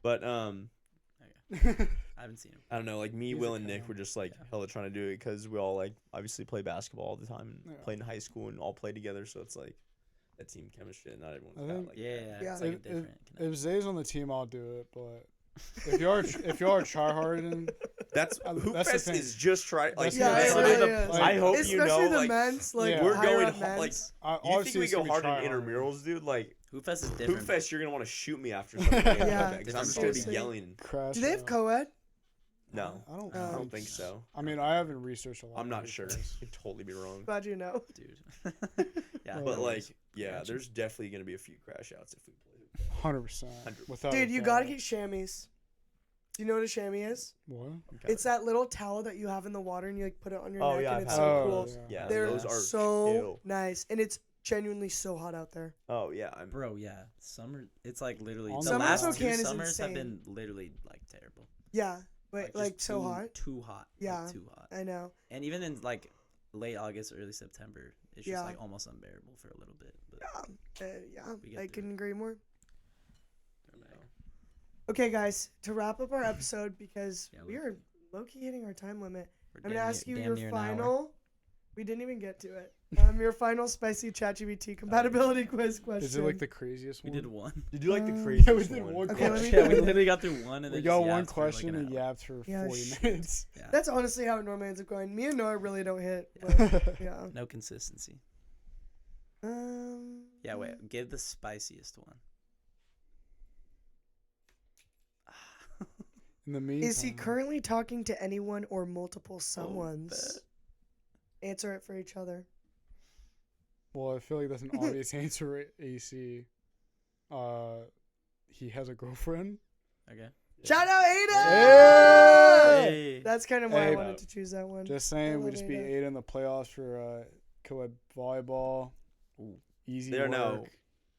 but I haven't seen him. I don't know, like me, He's a Will, and Nick clown. were just like Yeah. hella trying to do it because we all like obviously play basketball all the time and Yeah. played in high school and all play together. So it's like that team chemistry. And not everyone's I got think- like Yeah, that. Yeah. it's like a If- different. If connection. Zay's on the team, I'll do it. But if you are tryharding, That's Hoop that's the Fest thing. is just try like That's Yeah, the it thing. really I, is. I hope Especially you know the like men's, like Yeah. we're higher going up hard, like men's. I you think obviously we it's go gonna be hard in tryhard. intramurals, dude? Like Hoop Fest is Hoop different. Fest, you're gonna want to shoot me after something. Yeah. Because I'm just Different gonna be ballgame. yelling. Crash Do they have out. co-ed? No, I don't. I don't think so. I mean, I haven't researched a lot. I'm of not Hoop sure. Fest. Could totally be wrong. Glad you know. dude. yeah, But, But no like, worries. yeah, Gotcha. there's definitely gonna be a few crash outs if we play. 100%. 100%. Without Dude, a you gotta doubt. get chamois. Do you know what a chamois is? What? It's that little towel that you have in the water and you like put it on your Oh neck yeah, and I've it's had so those. cool. Yeah, They're those are so chill. nice, and it's genuinely so hot out there. Oh yeah, Bro, yeah. Summer, it's like literally. On The the last Spokane 2 is summers have insane. been literally like terrible. Yeah, but just like so too- hot. Too hot. Yeah. Like, too hot. I know. And even in like late August, early September, it's Yeah. just like almost unbearable for a little bit. But Yeah, We get I through couldn't it. agree more. you know. Okay, guys, to wrap up our episode because Yeah, we are low key hitting our time limit. We're I'm gonna damn ask you near- your damn near an hour. final. We didn't even get to it. Your final spicy ChatGPT compatibility quiz question. Is it like the craziest We one? did one. You do like the Um, craziest Yeah, we did one. one Okay, let me- Yeah, we literally got through one and We then got just one yapped for, like, question an and hour. yapped for Yeah, 40 shit. minutes. Yeah. That's honestly how it normally ends up going. Me and Noah really don't hit. But, yeah. No consistency. Um. Yeah, wait. Give the spiciest one. In the meantime, Is he currently talking to anyone or multiple Oh, someones? Answer it for each other. Well, I feel like that's an obvious answer, AC. He has a girlfriend. Okay. Shout out Aidan! Hey. That's kind of why I Hey. wanted to choose that one. Just saying, we love just beat Aidan. Aidan in the playoffs for co-ed volleyball. Ooh. Easy They're work. now.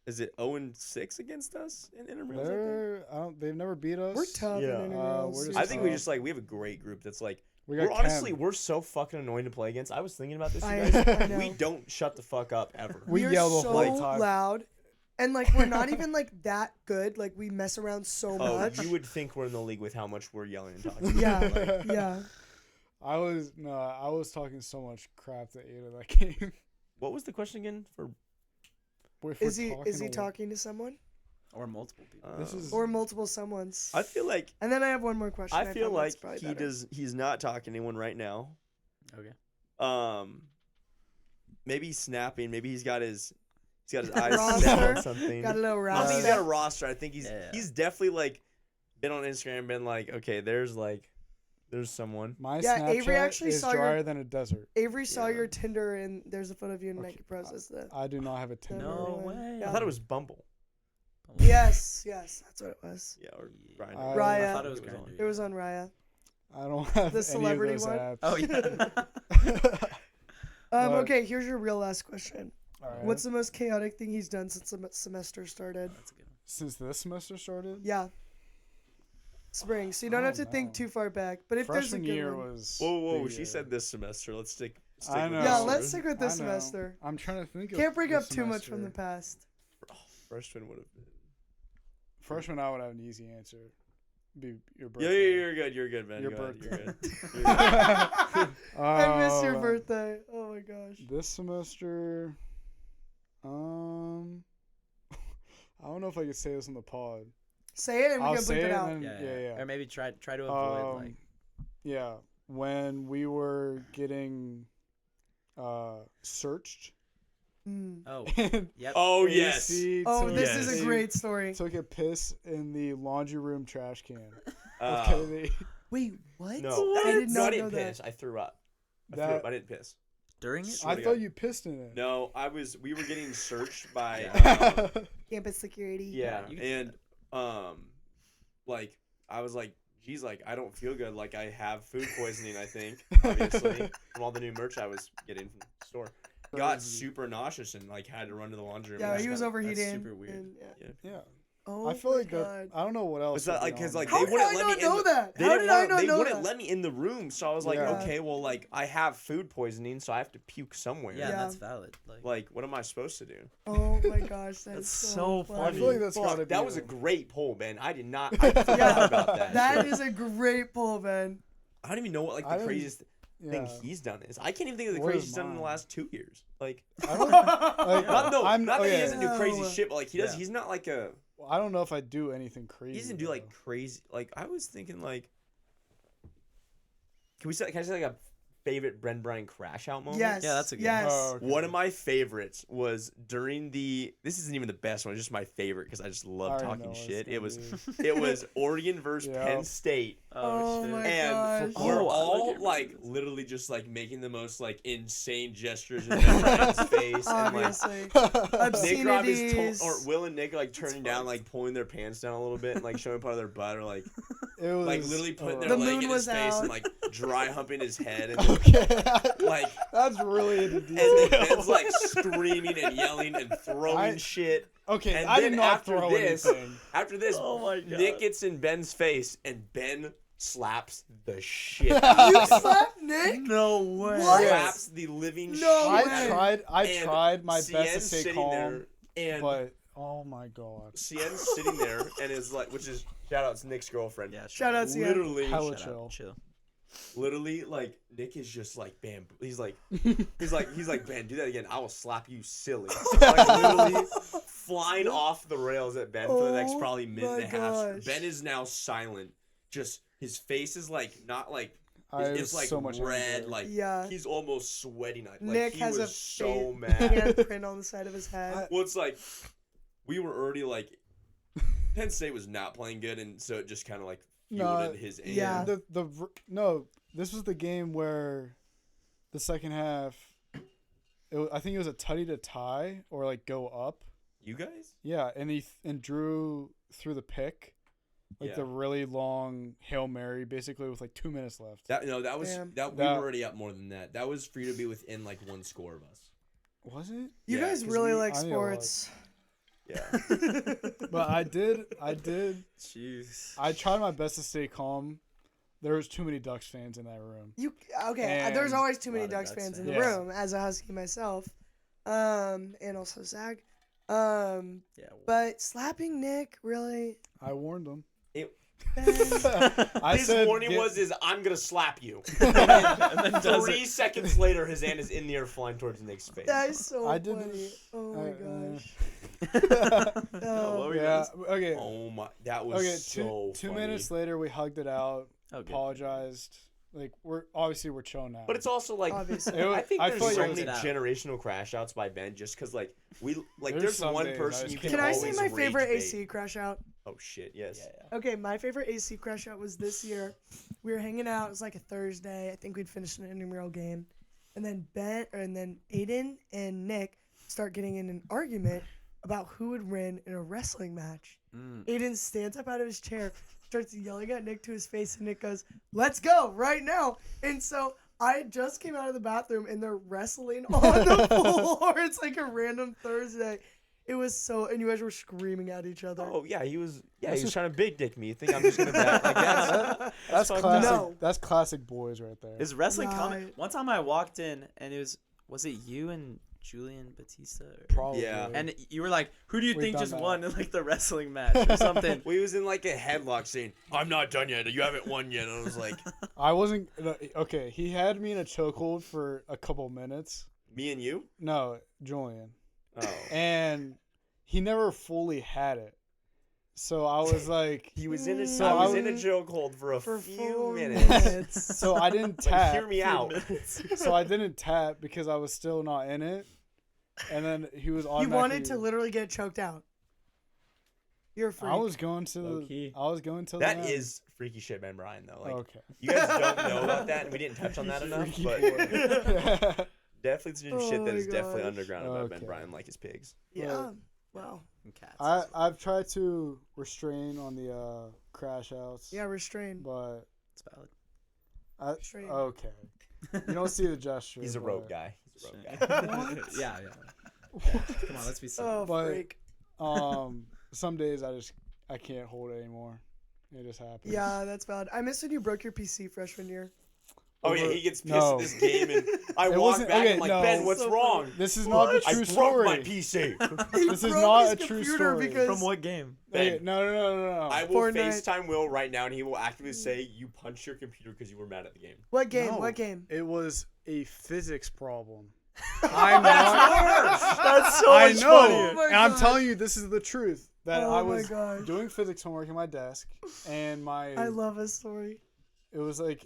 Is it 0-6 against us in intramurals? I think? They've never beat us. We're tough Yeah. in intramurals. we're just I think we tough. just like we have a great group that's like We got we're honestly Cam. we're so fucking annoying to play against. I was thinking about this, you I guys. know. We don't shut the fuck up ever. We are yell the so whole time. loud, and like we're not even like that good. Like we mess around so Oh, much. you would think we're in the league with how much we're yelling and talking. Yeah, yeah. I was talking so much crap to Aidan that game. What was the question again? For If we're Is he talking a- talking to someone Or multiple people. This is or multiple someones? I feel like And then I have one more question. I feel found like that's probably he better. does. He's not talking to anyone right now. Okay. Maybe he's snapping. Maybe he's got his eyes set Roster. on something. Got a little I don't think he's roster. got a roster. I think Yeah. he's definitely like been on Instagram, been like, okay, there's someone. My Yeah, Snapchat Avery actually is saw your- drier than a desert. Avery saw Yeah. your Tinder and there's a photo of you in Okay, Nike Process. I do not have a Tinder. No Everyone. way. Yeah. I thought it was Bumble. Yes, that's what it was. Yeah, or Yeah. Brian. I- Raya. I thought it was on. Grindr. It was on Raya. I don't have The celebrity any of one? those apps. Oh yeah. But- Okay, here's your real last question. All right. What's the most chaotic thing he's done since the semester started? That's a good one. Since this semester started? Yeah. Spring. So you don't I have to don't think know. too far back. But if there's a Freshman good year one. was. Whoa! the She year. said this semester. Let's stick. I with know. this Yeah, one. let's stick with this I know. semester. I'm trying to think. Can't of bring this up too much from the semester. past. Freshman would have been. Freshman, I would have an easy answer. Be your Yeah, birthday. you're good. You're good, man. Your Go ahead, birthday. You're good. You're good. I miss your Uh, birthday. Oh my gosh. This semester, I don't know if I could say this on the pod. Say it and we I'll can say bleep it it out. and Yeah, then, yeah. Or maybe try to avoid like. Yeah, when we were getting searched. Mm. Oh. and Yep. Oh yes. AC Oh, took- this Yes. is a great story. Took a piss in the laundry room trash can. Uh, Okay, they, Wait, what? No, I did no, not I know didn't that. piss. I threw up. that I didn't piss. During it. Swear I to thought God. you pissed in it. No, we were getting searched by. Campus security. Yeah, you can say and like I was like, geez, like I don't feel good. Like I have food poisoning. I think obviously from all the new merch I was getting from the store. Got Crazy. super nauseous and like had to run to the laundry room. Yeah, and he was stuff. overheating. super weird. and- yeah. Yeah. Yeah, Oh, I feel my like God. that. I don't know what else. Was that would be like because on like there. How they did I wouldn't let not me in know the, that? They How didn't did I want- not They know wouldn't that? let me in the room, so I was like, Yeah. okay, well, like I have food poisoning, so I have to puke somewhere. Yeah, Yeah. that's valid. Like, what am I supposed to do? Oh my gosh, that's That's so so funny. I feel like that's Fuck, gotta be. that was a a- great poll, man. I did not. I forgot about that. That is a great pull, man. I don't even know what like I the didn't- craziest thing Yeah. he's done is. I can't even think of the What is craziest done in the mine? last 2 years. Like, I don't, like, not no, I'm, not that he okay, doesn't do crazy No. shit, but like he does. Yeah. He's not like a. I don't know if I do anything crazy. He doesn't do like though. crazy. Like I was thinking like. Can I say like a favorite Bryn Bryan crash out moment? Yes. Yeah, that's a good yes. Oh, okay. One of my favorites was during the. This isn't even the best one. It's just my favorite because I just I love already talking know what it's shit. gonna It was be. it was Oregon versus Yeah. Penn State, Oh shit. my and gosh. we're Oh, I all like it. like literally just like making the most like insane gestures in Bryn Bryan's face, and like Obviously. Nick Robbie's Obscenities. or Will and Nick like turning down, like pulling their pants down a little bit and like showing part of their butt, or like It was like literally putting their The leg moon in was his face out. and like dry humping his head, and Okay. like That's really into and then detail. Ben's like screaming and yelling and throwing shit. Okay, And I then did not after throw this, anything. After this, Oh my God. Nick gets in Ben's face and Ben slaps the shit out You of him. slapped Nick? No way. What? Slaps the living No shit way. out of him. I And tried my best to Cien's stay sitting calm, there, and but oh my god. Cien's sitting there and is like, which is shout out to Nick's girlfriend. Yeah. Shout out, Cien. Literally, Hella Shut up, chill. literally, like Nick is just like, bam. He's like, Ben, do that again. I will slap you silly. Like literally flying off the rails at Ben for the next Oh probably minute my and a half. gosh. Ben is now silent. Just his face is like not like I it's was like so much red. anger. Like Yeah. he's almost sweating. Like Nick he has was a so fa- mad. handprint on the side of his head. Well, it's like we were already like Penn State was not playing good, and so it just kind of like No, fueled his anger. Yeah. No, this was the game where the second half, I think it was a tutty to tie or like go up. You guys? Yeah, and Drew threw the pick, like Yeah. the really long Hail Mary, basically with like 2 minutes left. That was Damn. we were already up more than that. That was for you to be within like one score of us. Was it? You Yeah, guys 'cause really we- like I need to sports. Yeah. But I did. Jeez. I tried my best to stay calm. There was too many Ducks fans in that room. Okay, And there's always too a many lot of Ducks Ducks fans in the fans. Yeah. room as a Husky myself, and also Zag. Yeah. But slapping Nick really. I warned them. Ben, His warning is I'm gonna slap you. and then does 3 seconds later, his hand is in the air flying towards Nick's face. that is so I didn't- funny. Oh my gosh. What Oh, were you Yeah. gonna Okay. Oh my, that was Okay. so Two funny. minutes later, we hugged it out. say? Okay. Apologized. Like we're chill now. But it's also like Obviously. I think I there's feel like so it many was- generational crash outs by Ben just because like There's there's some one days I person just you can Can I always say my rage favorite bait. AC crash out? Oh shit, yes. Yeah. Okay, my favorite AC crash out was this year. We were hanging out. It was like a Thursday. I think we'd finished an intramural game, and then Aidan and Nick start getting in an argument about who would win in a wrestling match. Aidan stands up out of his chair, starts yelling at Nick to his face, and Nick goes, "Let's go right now!" And so I just came out of the bathroom, and they're wrestling on the floor. It's like a random Thursday. It was so, and you guys were screaming at each other. Oh yeah, he was trying to big dick me. You think I'm just gonna bet? Like that's fucked classic. up. No. That's classic boys right there. Is wrestling Right. coming? One time I walked in and it was it you and Julian Batista? Or, Probably. Yeah. and you were like, who do you We've think done just that. won in like the wrestling match or something? we was in like a headlock saying, "I'm not done yet. You haven't won yet." And I was like, I wasn't okay. He had me in a chokehold for a couple minutes. "Me and you." No, Julian, Oh. and he never fully had it. So I was like, He was in a So I I was in a was- chokehold for a For few 4 minutes. minutes. so I didn't Like, tap. hear me out. So I didn't tap because I was still not in it. And then he was You automatically. wanted to literally get choked out. You're a freak. I was going to. Low-key. I was going to. That is freaky shit, Ben Bryan. Though, like okay. you guys don't know about that, and we didn't touch on that enough. Freaky But boy. definitely some Oh shit that my is definitely gosh. underground about Ben Okay. Bryan, like his pigs. Yeah. Wow. And cats. I've tried to restrain on the crash outs. Yeah, restrained. But It's valid. Restrained. okay. You don't see the gesture. He's a but- rogue guy. He's a rogue guy. What? Yeah. Come on, let's be simple. Oh, But- freak. Some days I can't hold it anymore. It just happens. Yeah, that's valid. I missed when you broke your PC freshman year. Oh yeah, Over- he gets pissed No. at this game, and I It walk wasn't- back. okay, and I'm like, no. Ben, what's So wrong? This is not the I true broke story. my PC. He This is broke not his a true computer story. because From what game? Okay, Ben, no. I will Fortnite. FaceTime Will right now, and he will actively say you punched your computer because you were mad at the game. What game? No. What game? It was a physics problem. I'm not. That's so I much know, funnier. Oh my and I'm God. telling you, this is the truth. That Oh I my was gosh. doing physics homework in my desk, and I love a story. it was like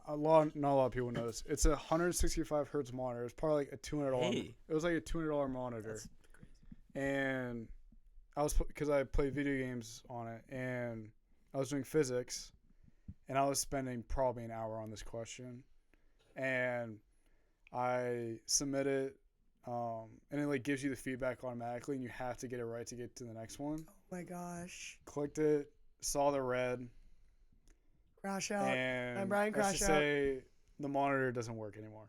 not a lot of people know this. It's a 165 hertz monitor. It's probably like a $200. Hey. It was like a $200 monitor, That's and I was because I played video games on it, and I was doing physics, and I was spending probably an hour on this question, and I submit it, and it like gives you the feedback automatically, and you have to get it right to get to the next one. Oh my gosh. Clicked it, saw the red, Crash out. And Bryan, let's crash just out. say the monitor doesn't work anymore.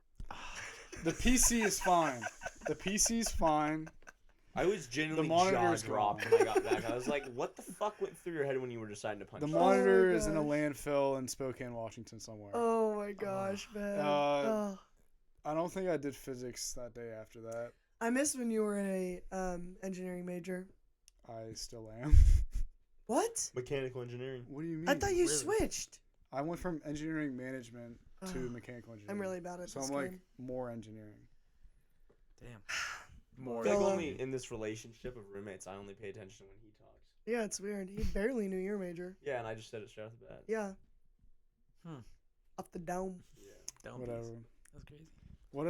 The PC is fine. The PC's fine. I was genuinely The monitor's jaw dropped gone. when I got back. I was like, what the fuck went through your head when you were deciding to punch The me? monitor my is in a gosh. landfill in Spokane, Washington somewhere. Oh my gosh, man. Uh, I don't think I did physics that day after that. I miss when you were a engineering major. I still am. What? Mechanical engineering. What do you mean? I thought you Really? switched. I went from engineering management to Oh, mechanical engineering. I'm really bad at So this I'm like game. more engineering. Damn. More Feel, like only in this relationship of roommates, I only pay attention when he talks. Yeah, it's weird. He barely knew your major. Yeah, and I just said it straight off the bat. Yeah. Hmm. Off the dome. Yeah. Don't Whatever. That's crazy. What?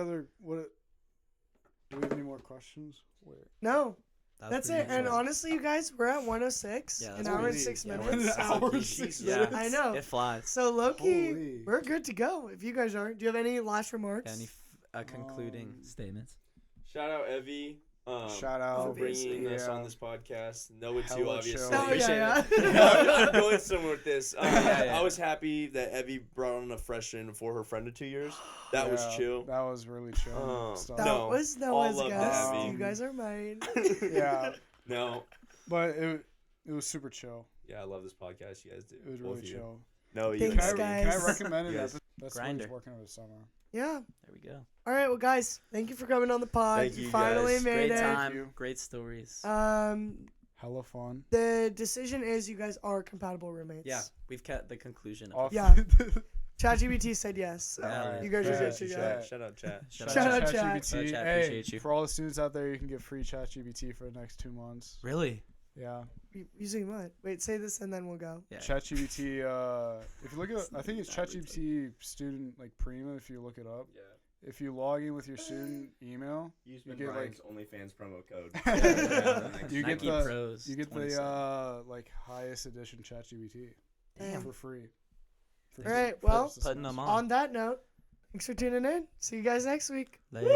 Do we have any more questions? Wait. No, That was that's pretty it. And good. honestly, you guys, we're at 106. Yeah, an that's hour and pretty- 6 yeah, minutes. we're- An hour and Jesus. 6 Yeah. minutes. I know. It flies. So low-key, Holy. we're good to go. If you guys are, do you have any last remarks? Any concluding statements? Shout out Evie. Shout for out. bringing us Yeah. on this podcast. Noah too, Hella obviously. chill. Oh, yeah, I'm going somewhere with this. Yeah. I was happy that Evie brought on a freshman for her friend of 2 years. That was Yeah, chill. That was really chill. stuff. That No, was all Noah's love to guest. Abby. You guys are mine. Yeah, No. but it was super chill. Yeah, I love this podcast. You guys do. It was Both really of you. chill. No, you Thanks, Evie. guys. Can I recommend it? Yes. That's Grindr. what he's working over the summer. Yeah. There we go. All right, well, guys, thank you for coming on the pod. Thank you, finally guys. made Great it. time. you. Great stories. Hella fun. The decision is you guys are compatible roommates. Yeah, we've kept the conclusion. Off- Yeah. ChatGPT said yes. So Yeah, you guys are yeah, good to Shout go. out, shout out, chat. Shout out, chat. ChatGPT. Chat, Hey, appreciate you. for all the students out there, you can get free ChatGPT for the next 2 months. Really? Yeah. Using what? Wait, say this and then we'll go. Yeah. ChatGPT. If you look at, I think it's ChatGPT Student like Premium. If you look it up, Yeah. if you log in with your student email, Use You my get, Brian's OnlyFans promo code. you get Nike the Pros. you get 27. the like highest edition ChatGPT Damn. for free. All right, well, Putting them on. On that note, thanks for tuning in. See you guys next week. Later.